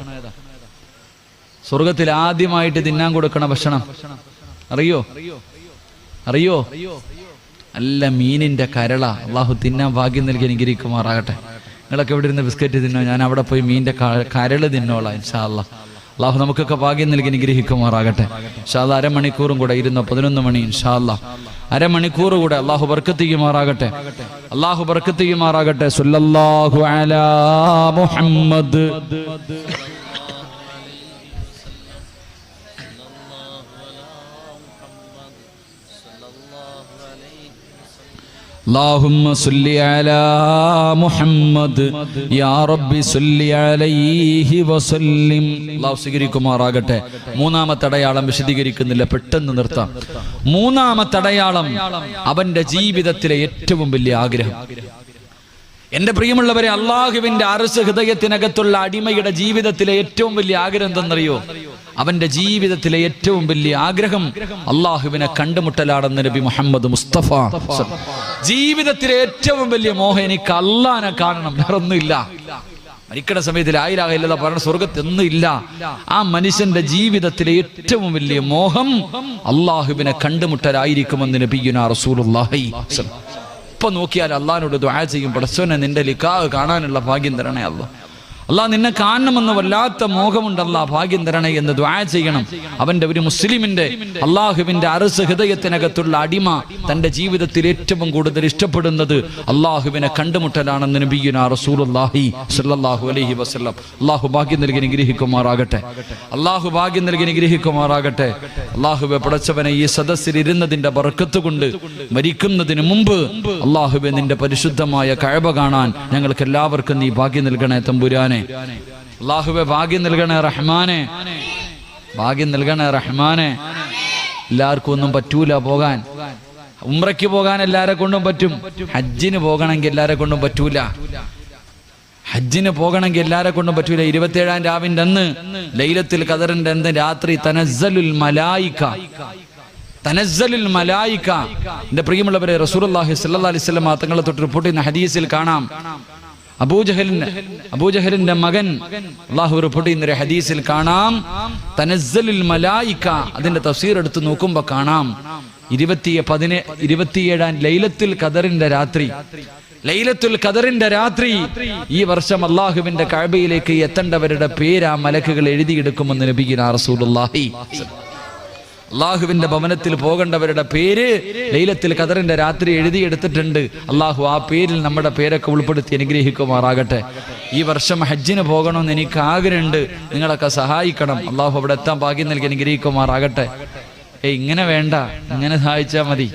സ്വർഗത്തിൽ ആദ്യമായിട്ട് തിന്നാൻ കൊടുക്കണ ഭക്ഷണം അറിയോ? നല്ല മീനിന്റെ കരള. അള്ളാഹു തിന്നാൻ ഭാഗ്യം നൽകി അനുഗ്രഹിക്കുമാറാകട്ടെ. നിങ്ങളൊക്കെ എവിടെ ഇരുന്ന് ബിസ്ക്കറ്റ് തിന്നോ, ഞാൻ അവിടെ പോയി മീനിന്റെ കരള് തിന്നോളാം ഇൻഷാ അല്ലാഹ്. അള്ളാഹു നമുക്കൊക്കെ ഭാഗ്യം നൽകി അനുഗ്രഹിക്കുമാറാകട്ടെ. ഇൻഷാ അല്ലാഹ് അരമണിക്കൂറും കൂടെ ഇരുന്നോ, 11 മണി ഇൻഷാ അല്ലാഹ്. അരമണിക്കൂർ കൂടെ അള്ളാഹു ബർക്കത്ത് ചെയ്യുമാറാകട്ടെ. അള്ളാഹു ബർക്കത്ത് ചെയ്യുമാറാകട്ടെ. സല്ലല്ലാഹു അലാ മുഹമ്മദ്. اللهم صل على محمد يا رب صل عليه وسلم. അല്ലാഹു സ്വീകരിക്കുമാറാകട്ടെ. മൂന്നാമത്തെ അടയാളം വിശദീകരിക്കുന്നില്ല, പെട്ടെന്ന് നിർത്താം. മൂന്നാമത്തെ അടയാളം അവന്റെ ജീവിതത്തിലെ ഏറ്റവും വലിയ ആഗ്രഹം. എന്റെ പ്രിയമുള്ളവരെ, അള്ളാഹുവിന്റെ അർശ് ഹൃദയത്തിനകത്തുള്ള അടിമയുടെ ജീവിതത്തിലെ ഏറ്റവും വലിയ ആഗ്രഹം എന്തെന്നറിയോ? അവന്റെ ജീവിതത്തിലെ ഏറ്റവും വലിയ ആഗ്രഹം അള്ളാഹുവിനെ കണ്ടുമുട്ടലാണെന്ന് നബി മുഹമ്മദ് മുസ്തഫ. ജീവിതത്തിലെ ഏറ്റവും വലിയ മോഹം, എനിക്ക് അള്ളാഹിനെ കാണണം, വേറൊന്നുമില്ല. മരിക്കണ സമയത്ത് ലാ ഇലാഹ ഇല്ലല്ലാഹ് പറഞ്ഞ സ്വർഗത്തൊന്നും ഇല്ല. ആ മനുഷ്യന്റെ ജീവിതത്തിലെ ഏറ്റവും വലിയ മോഹം അള്ളാഹുവിനെ കണ്ടുമുട്ടലായിരിക്കുമെന്ന് നബിയുനാ റസൂലുള്ളാഹി. ഇപ്പൊ നോക്കിയാൽ അള്ളാഹിനോട് ദുആ ചെയ്യും, പടച്ചോനെ നിന്റെ ലിഖാഹ് കാണാനുള്ള ഭാഗ്യം തരണേ അല്ലാഹ്. അള്ളാഹ് നിന്നെ കാണണമെന്ന് വല്ലാത്ത മോഹമുണ്ട്, അല്ലാഹ് ഭാഗ്യം തരണേ എന്ന് ദുആ ചെയ്യണം. അവന്റെ ഒരു മുസ്ലിമിന്റെ അള്ളാഹുവിന്റെ അർശ് ഹൃദയത്തിനകത്തുള്ള അടിമ തന്റെ ജീവിതത്തിൽ ഏറ്റവും കൂടുതൽ ഇഷ്ടപ്പെടുന്നത് അള്ളാഹുവിനെ കണ്ടുമുട്ടലാണെന്ന് നബിയുനാ റസൂലുള്ളാഹി സ്വല്ലല്ലാഹു അലൈഹി വസല്ലം. അള്ളാഹു ഭാഗ്യം നൽകി അനുഗ്രഹിക്കുമാറാകട്ടെ. അള്ളാഹു ഭാഗ്യം നൽകി അനുഗ്രഹിക്കുമാറാകട്ടെ. അള്ളാഹുവെ പടച്ചവനെ, ഈ സദസ്സിൽ ഇരുന്നതിന്റെ ബർക്കത്ത് കൊണ്ട് മരിക്കുന്നതിന് മുമ്പ് അള്ളാഹുവെ നിന്റെ പരിശുദ്ധമായ കഅബ കാണാൻ ഞങ്ങൾക്ക് എല്ലാവർക്കും നീ ഭാഗ്യം നൽകണേ തമ്പുരാനെ. അല്ലാഹുവേ ഭാഗ്യം നൽകണേ റഹ്മാനെ, ഭാഗ്യം നൽകണേ റഹ്മാനെ. എല്ലാവർക്കും ഒന്നും പറ്റൂല പോകാൻ. ഉംറയ്ക്ക് പോകാൻ എല്ലാരെ കൊണ്ടും പറ്റും, ഹജ്ജിന് പോകണമെങ്കിൽ എല്ലാരെ കൊണ്ടും പറ്റൂല. ഹജ്ജിന് പോകണമെങ്കിൽ എല്ലാരെ കൊണ്ടും പറ്റൂല. 27-ാം രാവിന്റെ അന്ന്, ലൈലത്തുൽ ഖദറിന്റെ അന്ന് രാത്രി തനസ്സലുൽ മലായിക. എന്റെ പ്രിയമുള്ളവരെ, റസൂലുള്ളാഹി സ്വല്ലല്ലാഹു അലൈഹി വസല്ലം തങ്ങളെ തൊട്ട് റിപ്പോർട്ട് ചെയ്യുന്ന ഹദീസിൽ കാണാം, അബൂജഹലിന്റെ മകൻ അല്ലാഹു റിപ്പോർട്ട് ചെയ്യുന്ന ഒരു ഹദീസിൽ കാണാം, തനസ്സലുൽ മലായിക. അതിന്റെ തഫ്സീർ എടുത്ത് നോക്കുമ്പോ കാണാം 27-ാം ലൈലത്തുൽ ഖദറിന്റെ രാത്രി ഈ വർഷം അള്ളാഹുവിന്റെ കഅബയിലേക്ക് എത്തേണ്ടവരുടെ പേര് ആ മലക്കുകൾ എഴുതിയെടുക്കുമെന്ന് നബിയുനാ റസൂലുള്ളാഹി. അള്ളാഹുവിന്റെ ഭവനത്തിൽ പോകേണ്ടവരുടെ പേര് ലൈലത്തുൽ ഖദറിന്റെ രാത്രി എഴുതിയെടുത്തിട്ടുണ്ട്. അള്ളാഹു ആ പേരിൽ നമ്മുടെ പേരൊക്കെ ഉൾപ്പെടുത്തി അനുഗ്രഹിക്കുമാറാകട്ടെ. ഈ വർഷം ഹജ്ജിന് പോകണമെന്ന് എനിക്ക് ആഗ്രഹമുണ്ട്, നിങ്ങളൊക്കെ സഹായിക്കണം. അള്ളാഹു അവിടെ എത്താൻ ഭാഗ്യം നൽകി അനുഗ്രഹിക്കുമാറാകട്ടെ. ഇങ്ങനെ വേണ്ട, ഇങ്ങനെ സഹായിച്ചാൽ മതി.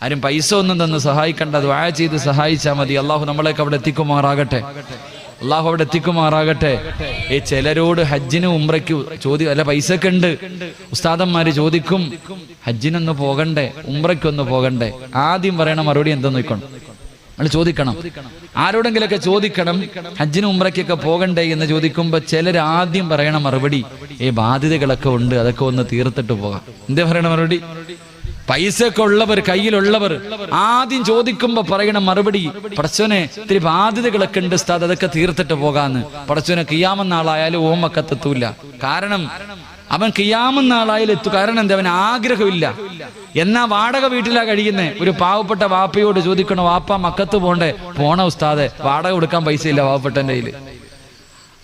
ആരും പൈസ ഒന്നും തന്ന് സഹായിക്കണ്ട, ദുആ ചെയ്ത് സഹായിച്ചാൽ മതി. അള്ളാഹു നമ്മളെയൊക്കെ അവിടെ എത്തിക്കുമാറാകട്ടെ. അള്ളാഹു അവിടെ എത്തിക്കുമാറാകട്ടെ. ചിലരോട് ഹജ്ജിന് ഉംറയ്ക്ക് അല്ല പൈസയൊക്കെ ഉണ്ട്, ഉസ്താദന്മാര് ചോദിക്കും, ഹജ്ജിനൊന്ന് പോകണ്ടേ, ഉംറയ്ക്കൊന്ന് പോകണ്ടേ? ആദ്യം പറയണ മറുപടി എന്തെന്ന് നോക്കണം, നമ്മൾ ചോദിക്കണം. ആരോടെങ്കിലൊക്കെ ചോദിക്കണം, ഹജ്ജിന് ഉംറയ്ക്കൊക്കെ പോകണ്ടേ എന്ന് ചോദിക്കുമ്പോ ചിലർ ആദ്യം പറയണ മറുപടി, ബാധ്യതകളൊക്കെ ഉണ്ട്, അതൊക്കെ ഒന്ന് തീർത്തിട്ട് പോകാം. എന്താ പറയണ മറുപടി? പൈസയൊക്കെ ഉള്ളവർ, കയ്യിലുള്ളവർ ആദ്യം ചോദിക്കുമ്പോ പറയണ മറുപടി, പടച്ചോനെ ഇത്തിരി ബാധ്യതകളൊക്കെ ഉണ്ട് ഉസ്താദ്, അതൊക്കെ തീർത്തിട്ട് പോകാന്ന്. പടച്ചോനെ കിയാമന്നാളായാലും ഓമക്കത്തെത്തൂല. കാരണം അവൻ കിയാമന്നാളായാലും എത്തു. കാരണം എന്താ? അവൻ ആഗ്രഹമില്ല. എന്നാ വാടക വീട്ടിലാ കഴിയുന്നേ. ഒരു പാവപ്പെട്ട വാപ്പയോട് ചോദിക്കണോ, വാപ്പ മക്കത്ത് പോണ്ടേ? പോണ ഉസ്താദെ, വാടക കൊടുക്കാൻ പൈസ ഇല്ല വാപ്പപ്പെട്ടൻ്റെ കയ്യിൽ.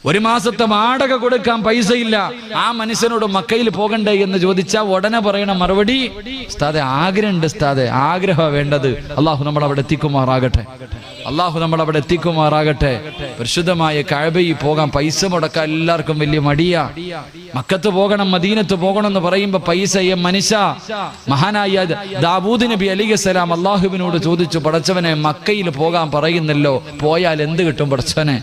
ഒരു മാസത്തെ വാടക കൊടുക്കാൻ പൈസയില്ല. ആ മനുഷ്യനോട് മക്കയിൽ പോകണ്ടേ എന്ന് ചോദിച്ചാൽ ഉടനെ പറയണ മറുപടി, ഉസ്താദെ ആഗ്രഹമുണ്ട് ഉസ്താദെ, ആഗ്രഹമാണ് വേണ്ടത്. അള്ളാഹു നമ്മൾ അവിടെ എത്തിക്കുമാറാകട്ടെ. അള്ളാഹു നമ്മൾ അവിടെ എത്തിക്കുമാറാകട്ടെ. പരിശുദ്ധമായ കഅബയിൽ പോകാൻ പൈസ മുടക്കാൻ എല്ലാവർക്കും വലിയ മടിയാ. മക്കത്ത് പോകണം, മദീനത്ത് പോകണം എന്ന് പറയുമ്പോ പൈസ മനുഷ്യ. മഹാനായ ദാവൂദ് നബി അലൈഹിസ്സലാം അള്ളാഹുവിനോട് ചോദിച്ചു, പടച്ചവനെ മക്കയിൽ പോകാൻ പറയുന്നല്ലോ, പോയാൽ എന്ത് കിട്ടും പടച്ചവനെ?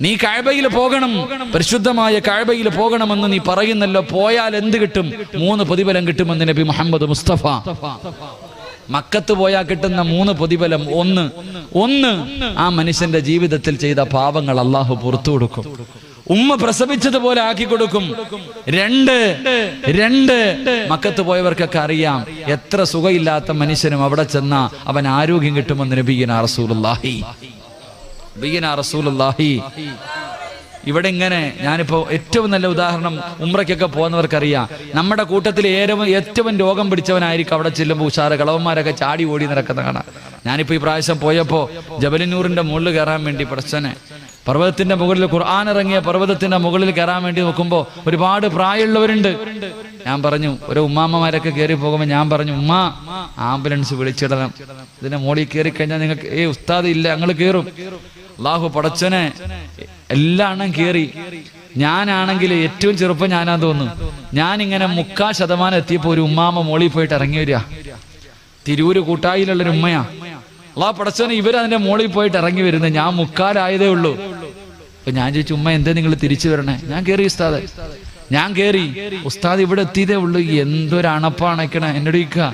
നീ കഅബയിൽ പോകണം, പരിശുദ്ധമായ കഅബയിൽ പോകണമെന്ന് നീ പറയുന്നല്ലോ, പോയാൽ എന്ത് കിട്ടും? 3 പ്രതിഫലം കിട്ടുമെന്ന് നബി മുഹമ്മദ് മുസ്തഫ. മക്കത്ത് പോയാൽ കിട്ടുന്ന 3 പ്രതിഫലം. ഒന്ന് ആ മനുഷ്യന്റെ ജീവിതത്തിൽ ചെയ്ത പാപങ്ങൾ അള്ളാഹു പുറത്തു കൊടുക്കും, ഉമ്മ പ്രസവിച്ചതുപോലെ ആക്കി കൊടുക്കും. 2 മക്കത്ത് പോയവർക്കൊക്കെ അറിയാം, എത്ര സുഖമില്ലാത്ത മനുഷ്യനും അവിടെ ചെന്നാ അവൻ ആരോഗ്യം കിട്ടുമെന്ന് നബിയുനാ റസൂലുള്ളാഹി. ഇവിടെ ഇങ്ങനെ ഞാനിപ്പോ ഏറ്റവും നല്ല ഉദാഹരണം, ഉംറയ്ക്കൊക്കെ പോകുന്നവർക്കറിയാം, നമ്മുടെ കൂട്ടത്തിൽ ഏറ്റവും രോഗം പിടിച്ചവനായിരിക്കും അവിടെ ചെല്ലുമ്പോൾ ഉഷാറ് കളവന്മാരൊക്കെ ചാടി ഓടി നടക്കുന്ന കാണാം. ഞാനിപ്പോ ഈ പ്രാവശ്യം പോയപ്പോ ജബലിനൂറിന്റെ മുകളിൽ കയറാൻ വേണ്ടി പടച്ചനെ, പർവ്വതത്തിന്റെ മുകളിൽ, ഖുർആൻ ഇറങ്ങിയ പർവ്വതത്തിന്റെ മുകളിൽ കയറാൻ വേണ്ടി നോക്കുമ്പോ ഒരുപാട് പ്രായമുള്ളവരുണ്ട്. ഞാൻ പറഞ്ഞു, ഒരു ഉമ്മാമ്മമാരൊക്കെ കയറി പോകുമ്പോൾ ഞാൻ പറഞ്ഞു, ഉമ്മ ആംബുലൻസ് വിളിച്ചിടണം, ഇതിന്റെ മുകളിൽ കയറി കഴിഞ്ഞാൽ നിങ്ങൾക്ക് ഉസ്താദ് ഇല്ല, ഞങ്ങൾ കയറും. അള്ളാഹു പടച്ചനെ എല്ലാ എണ്ണം കയറി. ഞാനാണെങ്കിൽ ഏറ്റവും ചെറുപ്പം ഞാനാന്ന് തോന്നുന്നു. ഞാനിങ്ങനെ 3/4% എത്തിയപ്പോ ഒരു ഉമ്മാമ്മ മോളിൽ പോയിട്ട് ഇറങ്ങി വരിക. തിരൂര് കൂട്ടായിലുള്ളൊരു ഉമ്മയാ. അള്ളാഹു പടച്ചനെ ഇവരതിന്റെ മോളിൽ പോയിട്ട് ഇറങ്ങി വരുന്നത്. ഞാൻ 3/4 ഉള്ളൂ. അപ്പൊ ഞാൻ ചോദിച്ചു, ഉമ്മ എന്താ നിങ്ങൾ തിരിച്ചു വരണേ? ഞാൻ കയറി ഉസ്താദ്, ഞാൻ കയറി. ഉസ്താദ് ഇവിടെ എത്തിയതേ ഉള്ളൂ. എന്തൊരണപ്പാണക്കണേ, എന്നോട് ചോദിക്കുക,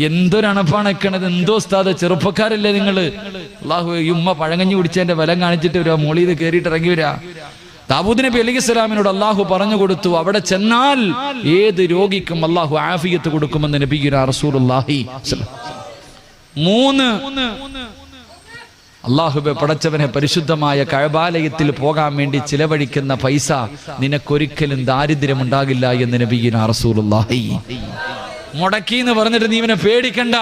എന്തൊരണപ്പാണക്കണത്? എന്തോ ഉസ്താദ്, ചെറുപ്പക്കാരല്ലേ നിങ്ങള്? അള്ളാഹു, ഈ ഉമ്മ പഴങ്കഞ്ഞി കുടിച്ചതിന്റെ ബലം കാണിച്ചിട്ട് വരിക, മോളിൽ കയറിയിട്ട് ഇറങ്ങി വരിക. ദാവൂദ് നബി അലൈഹിസ്സലാമിനോട് അള്ളാഹു പറഞ്ഞു കൊടുത്തു, അവിടെ ചെന്നാൽ ഏത് രോഗിക്കും അള്ളാഹു ആഫിയത്ത് കൊടുക്കുമെന്ന് നബിയുനാ റസൂലുള്ളാഹി. 3 അള്ളാഹുവേ പടച്ചവനെ, പരിശുദ്ധമായ കഅബാലയത്തിൽ പോകാൻ വേണ്ടി ചിലവഴിക്കുന്ന പൈസ നിനക്കൊരിക്കലും ദാരിദ്ര്യമുണ്ടാകില്ല എന്ന് നബിയുനാ റസൂലുള്ളാഹി. മുടക്കി എന്ന് പറഞ്ഞിട്ട് നീ ഇവനെ പേടിക്കണ്ട.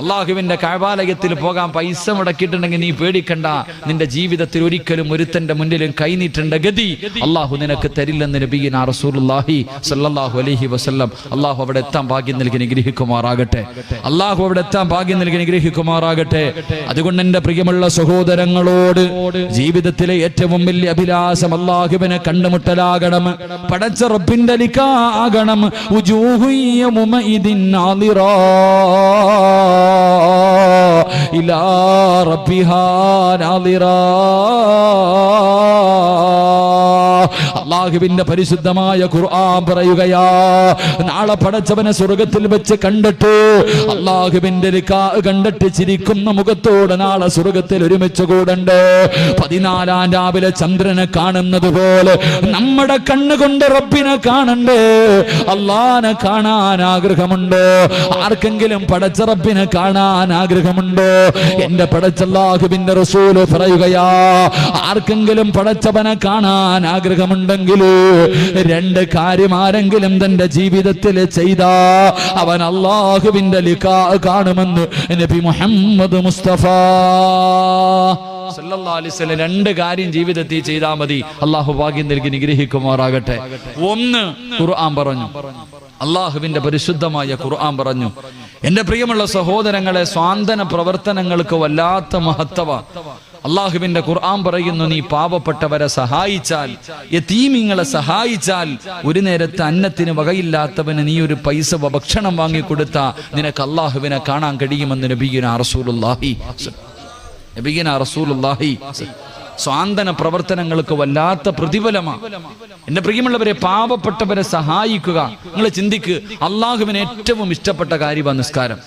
അള്ളാഹുവിന്റെ കഅബാലയത്തിൽ പോകാൻ പൈസ മുടക്കിയിട്ടുണ്ടെങ്കിൽ നീ പേടിക്കണ്ട. നിന്റെ ജീവിതത്തിൽ ഒരിക്കലും ഒരുത്തന്റെ മുന്നിലും കൈനീട്ടേണ്ട ഗതി അള്ളാഹു നിനക്ക് തരില്ലെന്ന് നബിയുനാ റസൂലുള്ളാഹി സ്വല്ലല്ലാഹു അലൈഹി വസല്ലം. അള്ളാഹു അവിടെ എത്താൻ ഭാഗ്യം നൽകി അനുഗ്രഹിക്കുമാറാകട്ടെ. അള്ളാഹു അവിടെ എത്താൻ ഭാഗ്യം നൽകി അനുഗ്രഹിക്കുമാറാകട്ടെ. അതുകൊണ്ട് എന്റെ പ്രിയമുള്ള സഹോദരങ്ങളോട്, ജീവിതത്തിലെ ഏറ്റവും വലിയ അഭിലാഷം അള്ളാഹുവിനെ കണ്ടുമുട്ടലാകണം, പടച്ച റബ്ബിന്റെ ലിഖാ ആകണം. ഇലാ റബ്ബിഹാ നാദിറാ. അല്ലാഹുവിന്റെ പരിശുദ്ധമായ ഖുർആൻ പറയുകയാ, നാളെ പടച്ചവനെ സ്വർഗ്ഗത്തിൽ വെച്ച് കണ്ടിട്ട്, അല്ലാഹുവിന്റെ ലിഖാ കണ്ടിട്ട് ചിരിക്കുന്ന മുഖത്തോടെ നാളെ സ്വർഗ്ഗത്തിൽ ഒരുമിച്ച് കൂടണ്ട്. 14 രാവിലെ ചന്ദ്രനെ കാണുന്നത് പോലെ നമ്മുടെ കണ്ണുകൊണ്ട് റബ്ബിനെ കാണണ്ടേ. അല്ലാഹനെ കാണാൻ ആഗ്രഹമുണ്ടോ? ആർക്കെങ്കിലും പടച്ച റബ്ബിനെ കാണാൻ ആഗ്രഹമുണ്ടോ? എന്റെ പടച്ചല്ലാഹുവിന്റെ റസൂൽ പറയുകയാ, ആർക്കെങ്കിലും പടച്ചവനെ കാണാൻ ആഗ്രഹമുണ്ടെങ്കിൽ 2 കാര്യം ആരെങ്കിലും തന്റെ ജീവിതത്തിൽ ചെയ്താ അവൻ അല്ലാഹുവിന്റെ ലിഖാ കാണുമെന്ന് നബി മുഹമ്മദ് മുസ്തഫ സല്ലല്ലാഹു അലൈഹി വസല്ലം. 2 കാര്യം ജീവിതത്തിൽ ചെയ്താൽ മതി. അല്ലാഹു ഭാഗ്യം നൽകി നിഗ്രഹിക്കുമാറാകട്ടെ. 1 ഖുർആൻ പറഞ്ഞു, അള്ളാഹുവിന്റെ പരിശുദ്ധമായ ഖുർആൻ പറഞ്ഞു. എന്റെ പ്രിയമുള്ള സഹോദരങ്ങളെ, സ്വാന്തന പ്രവർത്തനങ്ങൾക്ക് വല്ലാത്ത മഹത്വ. അള്ളാഹുവിന്റെ ഖുർആൻ പറയുന്നു, നീ പാവപ്പെട്ടവരെ സഹായിച്ചാൽ, യതീമിങ്ങളെ സഹായിച്ചാൽ, ഒരു നേരത്തെ അന്നത്തിന് വകയില്ലാത്തവന് നീ ഒരു പൈസ ഭക്ഷണം വാങ്ങിക്കൊടുത്താ നിനക്ക് അള്ളാഹുവിനെ കാണാൻ കഴിയുമെന്ന് നബിയുനാ റസൂലുള്ളാഹി. സ്വാന്തന പ്രവർത്തനങ്ങൾക്ക് വല്ലാത്ത പ്രതിഫലമാണ്. എന്റെ പ്രിയമുള്ളവരെ, പാവപ്പെട്ടവരെ സഹായിക്കുക. നിങ്ങൾ ചിന്തിക്ക്, അള്ളാഹുവിന് ഏറ്റവും ഇഷ്ടപ്പെട്ട കാര്യമാണ് നിസ്കാരം.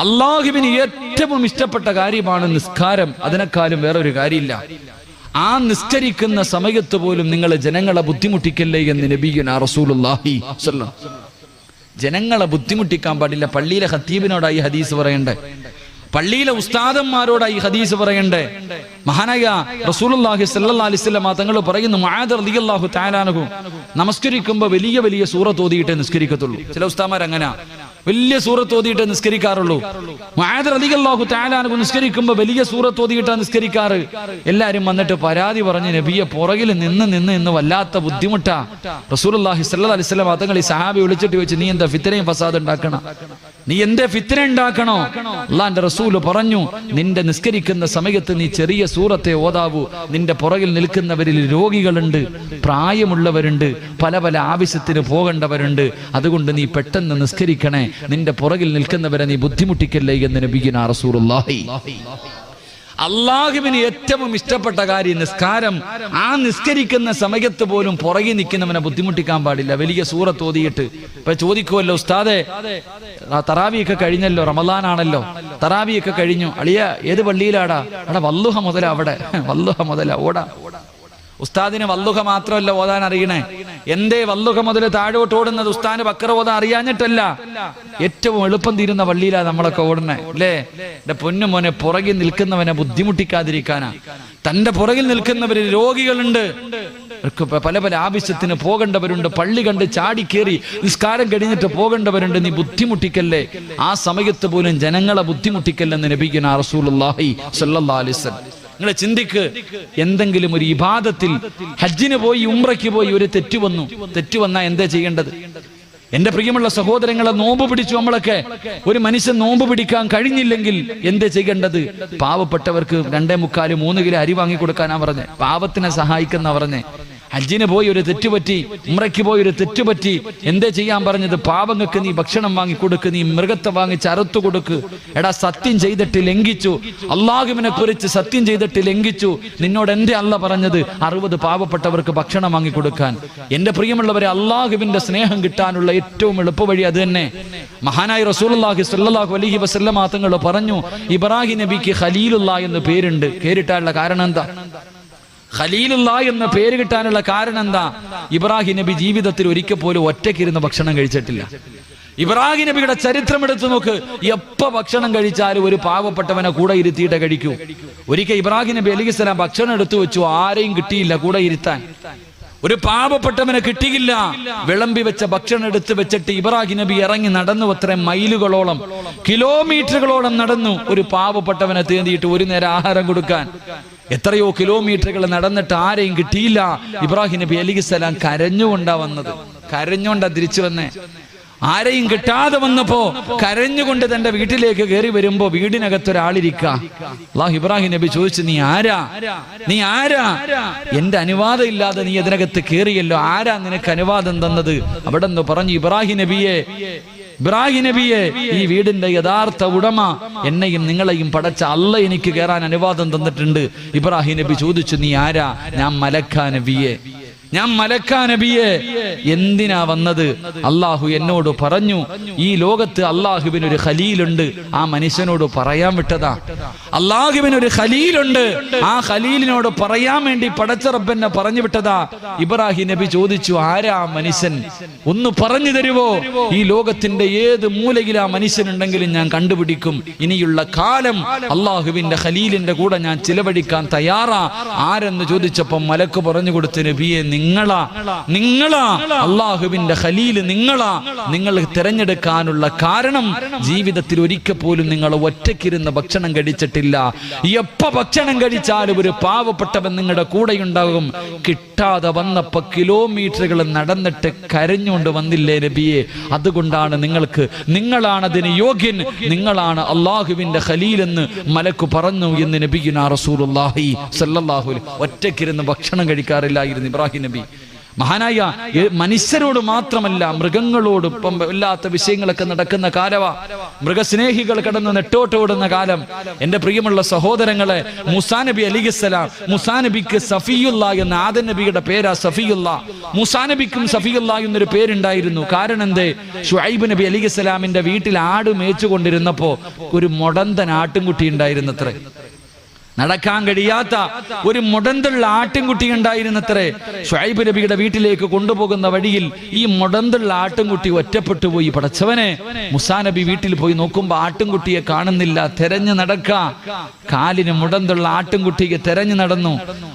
അള്ളാഹുവിന് ഏറ്റവും ഇഷ്ടപ്പെട്ട കാര്യമാണ് നിസ്കാരം. അതിനേക്കാളും വേറൊരു കാര്യമില്ല. ആ നിസ്കരിക്കുന്ന സമയത്ത് പോലും നിങ്ങൾ ജനങ്ങളെ ബുദ്ധിമുട്ടിക്കല്ലേ എന്ന് നബിയുനാ റസൂലുള്ളാഹി സ്വല്ലല്ലാഹു. ജനങ്ങളെ ബുദ്ധിമുട്ടിക്കാൻ പാടില്ല. പള്ളിയിലെ ഖത്തീബിനോടായി ഹദീസ് പറയണ്ടേ, പള്ളിയിലെ ഉസ്താദന്മാരോടായി ഹദീസ് പറയണ്ടേ. മഹാനായ റസൂലുള്ളാഹി സ്വല്ലല്ലാഹി അലൈഹി വസല്ലം തങ്ങൾ പറയുന്നു, മുആദ് റളിയല്ലാഹു തആല അൻഹു നമസ്കരിക്കുമ്പോൾ വലിയ വലിയ സൂറത്ത് ഓതിയിട്ടേ നിസ്കരിക്കത്തുള്ളൂ. ചില ഉസ്താദന്മാർ അങ്ങനെ വലിയ സൂറത്ത് ഓതിയിട്ടേ നിസ്കരിക്കാറുള്ളൂ. മുആദ് റളിയല്ലാഹു തആല അൻഹു നിസ്കരിക്കുമ്പോൾ വലിയ സൂറത്ത് ഓതിയിട്ടാ നിസ്കരിക്കാറ്. എല്ലാരും വന്നിട്ട് പരാതി പറഞ്ഞു, നബിയെ പുറകിൽ നിന്ന് വല്ലാത്ത ബുദ്ധിമുട്ടാ. റസൂലുള്ളാഹി സ്വല്ലല്ലാഹി അലൈഹി വസല്ലം തങ്ങൾ ഈ സഹാബി വിളിച്ചിട്ട് ചോദിച്ചു, നീ എന്താ ഫിത്നയും ഫസാദ് ഉണ്ടാക്കണം? നീ എന്തേ ഫിത്ന ഉണ്ടാക്കണോ? അല്ലാഹുവിന്റെ റസൂല് പറഞ്ഞു, നിന്റെ നിസ്കരിക്കുന്ന സമയത്ത് നീ ചെറിയ സൂറത്തെ ഓതാവൂ. നിന്റെ പുറകിൽ നിൽക്കുന്നവരിൽ രോഗികളുണ്ട്, പ്രായമുള്ളവരുണ്ട്, പല പല ആവശ്യത്തിന് പോകേണ്ടവരുണ്ട്. അതുകൊണ്ട് നീ പെട്ടെന്ന് നിസ്കരിക്കണേ, നിന്റെ പുറകിൽ നിൽക്കുന്നവരെ നീ ബുദ്ധിമുട്ടിക്കല്ലേ എന്ന് നബിയുനാ റസൂലുള്ളാഹി. അള്ളാഹുവിന് ഏറ്റവും ഇഷ്ടപ്പെട്ട കാര്യം നിസ്കാരം. ആ നിസ്കരിക്കുന്ന സമയത്ത് പോലും പുറകെ നിൽക്കുന്നവനെ ബുദ്ധിമുട്ടിക്കാൻ പാടില്ല. വലിയ സൂറത്ത് ഓതിയിട്ട് ഇപ്പൊ ചോദിക്കുമല്ലോ, ഉസ്താദെ തറാവിയൊക്കെ കഴിഞ്ഞല്ലോ, റമദാനാണല്ലോ, തറാവിയൊക്കെ കഴിഞ്ഞു, അളിയ ഏത് പള്ളിയിലാടാ? അവിടെ വല്ലുഹ മുതല, അവിടെ വല്ലുഹ മുതല ഓടാ. ഉസ്താദിന് വല്ലുഹ മാത്രമല്ല ഓതാൻ അറിയണേ. എന്തേ വല്ലുഹ മുതൽ താഴോട്ട് ഓടുന്നത്? ഉസ്താദിന് ബക്കറ ഓതാൻ അറിയാഞ്ഞിട്ടല്ല, ഏറ്റവും എളുപ്പം തീരുന്ന പള്ളിയിലാ നമ്മളൊക്കെ ഓടണേ അല്ലേ? എന്റെ പൊന്നു മോനെ, പുറകിൽ നിൽക്കുന്നവനെ ബുദ്ധിമുട്ടിക്കാതിരിക്കാനാ. തന്റെ പുറകിൽ നിൽക്കുന്നവരിൽ രോഗികളുണ്ട്, പല പല ആവശ്യത്തിന് പോകേണ്ടവരുണ്ട്, പള്ളി കണ്ട് ചാടിക്കേറി നിസ്കാരം കഴിഞ്ഞിട്ട് പോകേണ്ടവരുണ്ട്. നീ ബുദ്ധിമുട്ടിക്കല്ലേ, ആ സമയത്ത് പോലും ജനങ്ങളെ ബുദ്ധിമുട്ടിക്കല്ലെന്ന് നബിയുനാ റസൂലുള്ളാഹി സ്വല്ലല്ലാഹി അലൈഹി വസല്ലം. നിങ്ങൾ ചിന്തിക്ക്, എന്തെങ്കിലും ഒരു ഇബാദത്തിൽ ഹജ്ജിന് പോയി ഉംറയ്ക്ക് പോയി ഒരു തെറ്റ് വന്നാ എന്താ ചെയ്യേണ്ടത്? എന്റെ പ്രിയമുള്ള സഹോദരങ്ങളെ, നോമ്പ് പിടിച്ചു നമ്മളൊക്കെ. ഒരു മനുഷ്യൻ നോമ്പ് പിടിക്കാൻ കഴിഞ്ഞില്ലെങ്കിൽ എന്താ ചെയ്യേണ്ടത്? പാവപ്പെട്ടവർക്ക് 2.75-3 കിലോ അരി വാങ്ങി കൊടുക്കാനാ പറഞ്ഞേ, പാവത്തിനെ സഹായിക്കുന്ന പറഞ്ഞേ. ഹജ്ജിന് പോയി ഒരു തെറ്റുപറ്റി, ഉംറയ്ക്ക് പോയി ഒരു തെറ്റുപറ്റി, എന്തേ ചെയ്യാൻ പറഞ്ഞത്? പാവങ്ങൾക്ക് നീ ഭക്ഷണം വാങ്ങി കൊടുക്ക്, നീ മൃഗത്തെ വാങ്ങിച്ച് അറുത്തു കൊടുക്ക്. എടാ, സത്യം ചെയ്തിട്ട് ലംഘിച്ചു, അള്ളാഹുവിനെ കുറിച്ച് സത്യം ചെയ്തിട്ട് ലംഘിച്ചു. നിന്നോട് എന്തേ അല്ല പറഞ്ഞത്? 60 പാവപ്പെട്ടവർക്ക് ഭക്ഷണം വാങ്ങി കൊടുക്കാൻ. എന്റെ പ്രിയമുള്ളവരെ, അള്ളാഹുവിന്റെ സ്നേഹം കിട്ടാനുള്ള ഏറ്റവും എളുപ്പവഴി അത് തന്നെ. മഹാനായ റസൂലുള്ളാഹി സ്വല്ലല്ലാഹു അലൈഹി വസല്ലം തങ്ങൾ പറഞ്ഞു, ഇബ്രാഹിം നബിക്ക് ഖലീലുല്ലാ എന്ന് പേരുണ്ട്. പേരിട്ടാനുള്ള കാരണം എന്താ? ഖലീലുല്ലാ എന്ന പേര് കിട്ടാനുള്ള കാരണം എന്താ? ഇബ്രാഹിം നബി ജീവിതത്തിൽ ഒരിക്കൽ പോലും ഒറ്റയ്ക്കിരുന്ന് ഭക്ഷണം കഴിച്ചിട്ടില്ല. ഇബ്രാഹിം നബിയുടെ ചരിത്രം എടുത്തു നോക്ക്. എപ്പോ ഭക്ഷണം കഴിച്ചാലും ഒരു പാവപ്പെട്ടവനെ കൂടെ ഇരുത്തിയിട്ട് കഴിക്കൂ. ഒരിക്കൽ ഇബ്രാഹിം നബി അലൈഹിസ്സലാം ഭക്ഷണം എടുത്തു വെച്ചു, ആരെയും കിട്ടിയില്ല കൂടെ ഇരുത്താൻ. ഒരു പാവപ്പെട്ടവനെ കിട്ടിയില്ല. വിളമ്പി വെച്ച ഭക്ഷണം എടുത്ത് വെച്ചിട്ട് ഇബ്രാഹിം നബി ഇറങ്ങി നടന്നു. അത്രയും മൈലുകളോളം, കിലോമീറ്ററുകളോളം നടന്നു ഒരു പാവപ്പെട്ടവനെ തേടിയിട്ട് ഒരു നേരം ആഹാരം കൊടുക്കാൻ. എത്രയോ കിലോമീറ്ററുകൾ നടന്നിട്ട് ആരെയും കിട്ടിയില്ല. ഇബ്രാഹിം നബി അലൈഹിസ്സലാം കരഞ്ഞുകൊണ്ടാ വന്നത്, കരഞ്ഞുകൊണ്ടാ തിരിച്ചു വന്നേ. ആരെയും കിട്ടാതെ വന്നപ്പോ കരഞ്ഞുകൊണ്ട് തന്റെ വീട്ടിലേക്ക് കയറി വരുമ്പോ വീടിനകത്തൊരാളിരിക്കുക. അല്ലാഹു ഇബ്രാഹിം നബി ചോദിച്ചു, നീ ആരാ? എന്റെ അനുവാദം ഇല്ലാതെ നീ അതിനകത്ത് കയറിയല്ലോ, ആരാ നിനക്ക് അനുവാദം തന്നത്? അവിടെ നിന്ന് പറഞ്ഞു, ഇബ്രാഹിം നബിയെ, ഈ വീടിന്റെ യഥാർത്ഥ ഉടമ എന്നെയും നിങ്ങളെയും പടച്ച അല്ല എനിക്ക് കയറാൻ അനുവാദം തന്നിട്ടുണ്ട്. ഇബ്രാഹിം നബി ചോദിച്ചു, നീ ആരാ? ഞാൻ മലക്കാ നബിയെ. എന്തിനാ വന്നത്? അള്ളാഹു എന്നോട് പറഞ്ഞു, ഈ ലോകത്ത് അള്ളാഹുവിനൊരു ഖലീലുണ്ട്, ആ മനുഷ്യനോട് പറയാൻ വിട്ടതാ. അള്ളാഹുവിനൊരു ഖലീലുണ്ട്, ആ ഖലീലിനോട് പറയാൻ വേണ്ടി പടച്ച റബ്ബെന്നെ പറഞ്ഞു വിട്ടതാ. ഇബ്രാഹിം നബി ചോദിച്ചു, ആരാ മനുഷ്യൻ? ഒന്ന് പറഞ്ഞു തരുവോ? ഈ ലോകത്തിന്റെ ഏത് മൂലയിൽ ആ മനുഷ്യനുണ്ടെങ്കിലും ഞാൻ കണ്ടുപിടിക്കും. ഇനിയുള്ള കാലം അള്ളാഹുവിന്റെ ഖലീലിന്റെ കൂടെ ഞാൻ ചിലവഴിക്കാൻ തയ്യാറാ. ആരെന്ന് ചോദിച്ചപ്പോ മലക്ക് പറഞ്ഞു കൊടുത്തു, നബിയെ, നിങ്ങളാ അള്ളാഹുവിന്റെ ഖലീല്, നിങ്ങൾ തിരഞ്ഞെടുക്കാനുള്ള കാരണം ജീവിതത്തിൽ ഒരിക്കൽ പോലും നിങ്ങൾ ഒറ്റയ്ക്കിരുന്ന് ഭക്ഷണം കഴിച്ചിട്ടില്ല. എപ്പോ ഭക്ഷണം കഴിച്ചാലും ഒരു പാവപ്പെട്ടവൻ നിങ്ങളുടെ കൂടെയുണ്ടാകും. കിട്ടാതെ വന്നപ്പോ കിലോമീറ്ററുകൾ നടന്നിട്ട് കരഞ്ഞുകൊണ്ട് വന്നില്ലേ നബിയെ? അതുകൊണ്ടാണ് നിങ്ങളാണ് അതിന് യോഗ്യൻ, നിങ്ങളാണ് അള്ളാഹുവിന്റെ ഖലീൽ എന്ന് മലക്ക് പറഞ്ഞു എന്ന് നബിയുനാ റസൂലുള്ളാഹി സ്വല്ലല്ലാഹു അലൈഹി. ഒറ്റയ്ക്കിരുന്ന് ഭക്ഷണം കഴിക്കാറില്ലായിരുന്നു ഇബ്രാഹിം നബി. മഹാനായ മനുഷ്യരോട് മാത്രമല്ല, മൃഗങ്ങളോട് ഇപ്പം ഇല്ലാത്ത വിഷയങ്ങളൊക്കെ നടക്കുന്ന കാലവാ. മൃഗസ്നേഹികൾ കടന്ന് നെട്ടോട്ടോടുന്ന കാലം. എന്റെ പ്രിയമുള്ള സഹോദരങ്ങളെ, മൂസാ നബി അലൈഹിസ്സലാം, മൂസാ നബിക്ക് സഫിയുല്ല എന്ന ആദം നബിയുടെ പേരാ സഫിയുല്ല. മൂസാ നബിക്കും സഫിയുല്ല എന്നൊരു പേരുണ്ടായിരുന്നു. കാരണം എന്തേ? ശുഐബ് നബി അലൈഹിസ്സലാമിന്റെ വീട്ടിൽ ആട് മേച്ചുകൊണ്ടിരുന്നപ്പോ ഒരു മൊടന്തൻ ആട്ടുംകുട്ടി ഉണ്ടായിരുന്നത്രേ. നടക്കാൻ കഴിയാത്ത ഒരു മുടന്തുള്ള ആട്ടിൻകുട്ടി ഉണ്ടായിരുന്നത്രേ. ശുഐബ് നബിയുടെ വീട്ടിലേക്ക് കൊണ്ടുപോകുന്ന വഴിയിൽ ഈ മുടന്തുള്ള ആട്ടിൻകുട്ടി ഒറ്റപ്പെട്ടു പോയി. പടച്ചവനെ, മൂസാ നബി വീട്ടിൽ പോയി നോക്കുമ്പോ ആട്ടിൻകുട്ടിയെ കാണുന്നില്ല. തെരഞ്ഞു നടക്കാ, കാലിന് മുടന്തുള്ള ആട്ടിൻകുട്ടിയെ തെരഞ്ഞു നടന്നു.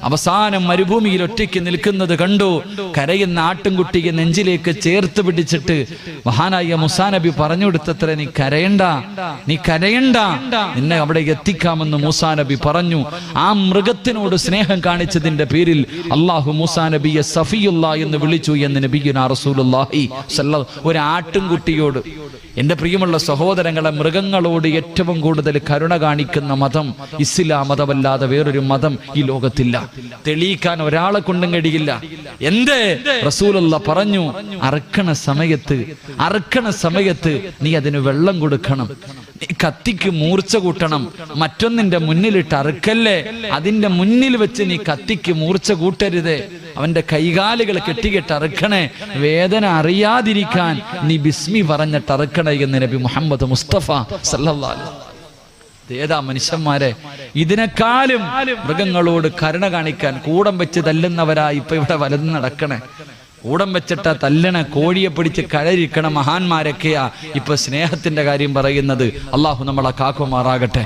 അവസാനം മരുഭൂമിയിൽ ഒറ്റയ്ക്ക് നിൽക്കുന്നത് കണ്ടു. കരയുന്ന ആട്ടിൻകുട്ടിയെ നെഞ്ചിലേക്ക് ചേർത്ത് പിടിച്ചിട്ട് മഹാനായ മൂസാ നബി പറഞ്ഞു കൊടുത്തത്രേ, നീ കരയണ്ട, നീ കരയണ്ട, നിന്നെ അവിടെ എത്തിക്കാമെന്ന് മൂസാ നബി പറഞ്ഞു. ആ മൃഗത്തിനോട് സ്നേഹം കാണിച്ചതിന്റെ പേരിൽ അല്ലാഹു മൂസാ നബിയെ സഫിയുള്ള എന്ന് വിളിച്ചു എന്ന് നബിയുനാ റസൂലുള്ളാഹി സ്വല്ലല്ലാഹു. ഒരു ആട്ടിൻകുട്ടിയോട്, എന്റെ പ്രിയമുള്ള സഹോദരങ്ങളെ, മൃഗങ്ങളോട് ഏറ്റവും കൂടുതൽ കരുണ കാണിക്കുന്ന മതം ഇസ്ലാം മതമല്ലാതെ വേറൊരു മതം ഈ ലോകത്തില്ല. തെളിയിക്കാൻ ഒരാളെ കൊണ്ടും കഴിയില്ല. എന്തേ? റസൂലുള്ള പറഞ്ഞു, അറക്കണ സമയത്ത് നീ അതിന് വെള്ളം കൊടുക്കണം, നീ കത്തിക്ക് മൂർച്ച കൂട്ടണം. മറ്റൊന്നിന്റെ മുന്നിലിട്ട് അറുക്കല്ലേ, അതിന്റെ മുന്നിൽ വെച്ച് നീ കത്തിക്ക് മൂർച്ച കൂട്ടരുത്. അവന്റെ കൈകാലുകൾ കെട്ടിക്കെട്ട് അറുക്കണേ, വേദന അറിയാതിരിക്കാൻ നീ ബിസ്മി പറഞ്ഞിട്ട് അറുക്കണേ എന്ന് നബി മുഹമ്മദ് മുസ്തഫ സല്ലല്ലാഹു അലൈഹി വസല്ലം. ഏതാ മനുഷ്യന്മാരെ, ഇതിനേക്കാളും മൃഗങ്ങളോട് കരുണ കാണിക്കാൻ കൂടം വെച്ച് തല്ലുന്നവരായി ഇപ്പൊ ഇവിടെ വലത് നടക്കണേ. കൂടം വെച്ചിട്ട തല്ലണ, കോഴിയെ പിടിച്ച് കഴരിക്കണ മഹാന്മാരൊക്കെയാ ഇപ്പൊ സ്നേഹത്തിന്റെ കാര്യം പറയുന്നത്. അള്ളാഹു നമ്മളെ കാക്കുമാറാകട്ടെ.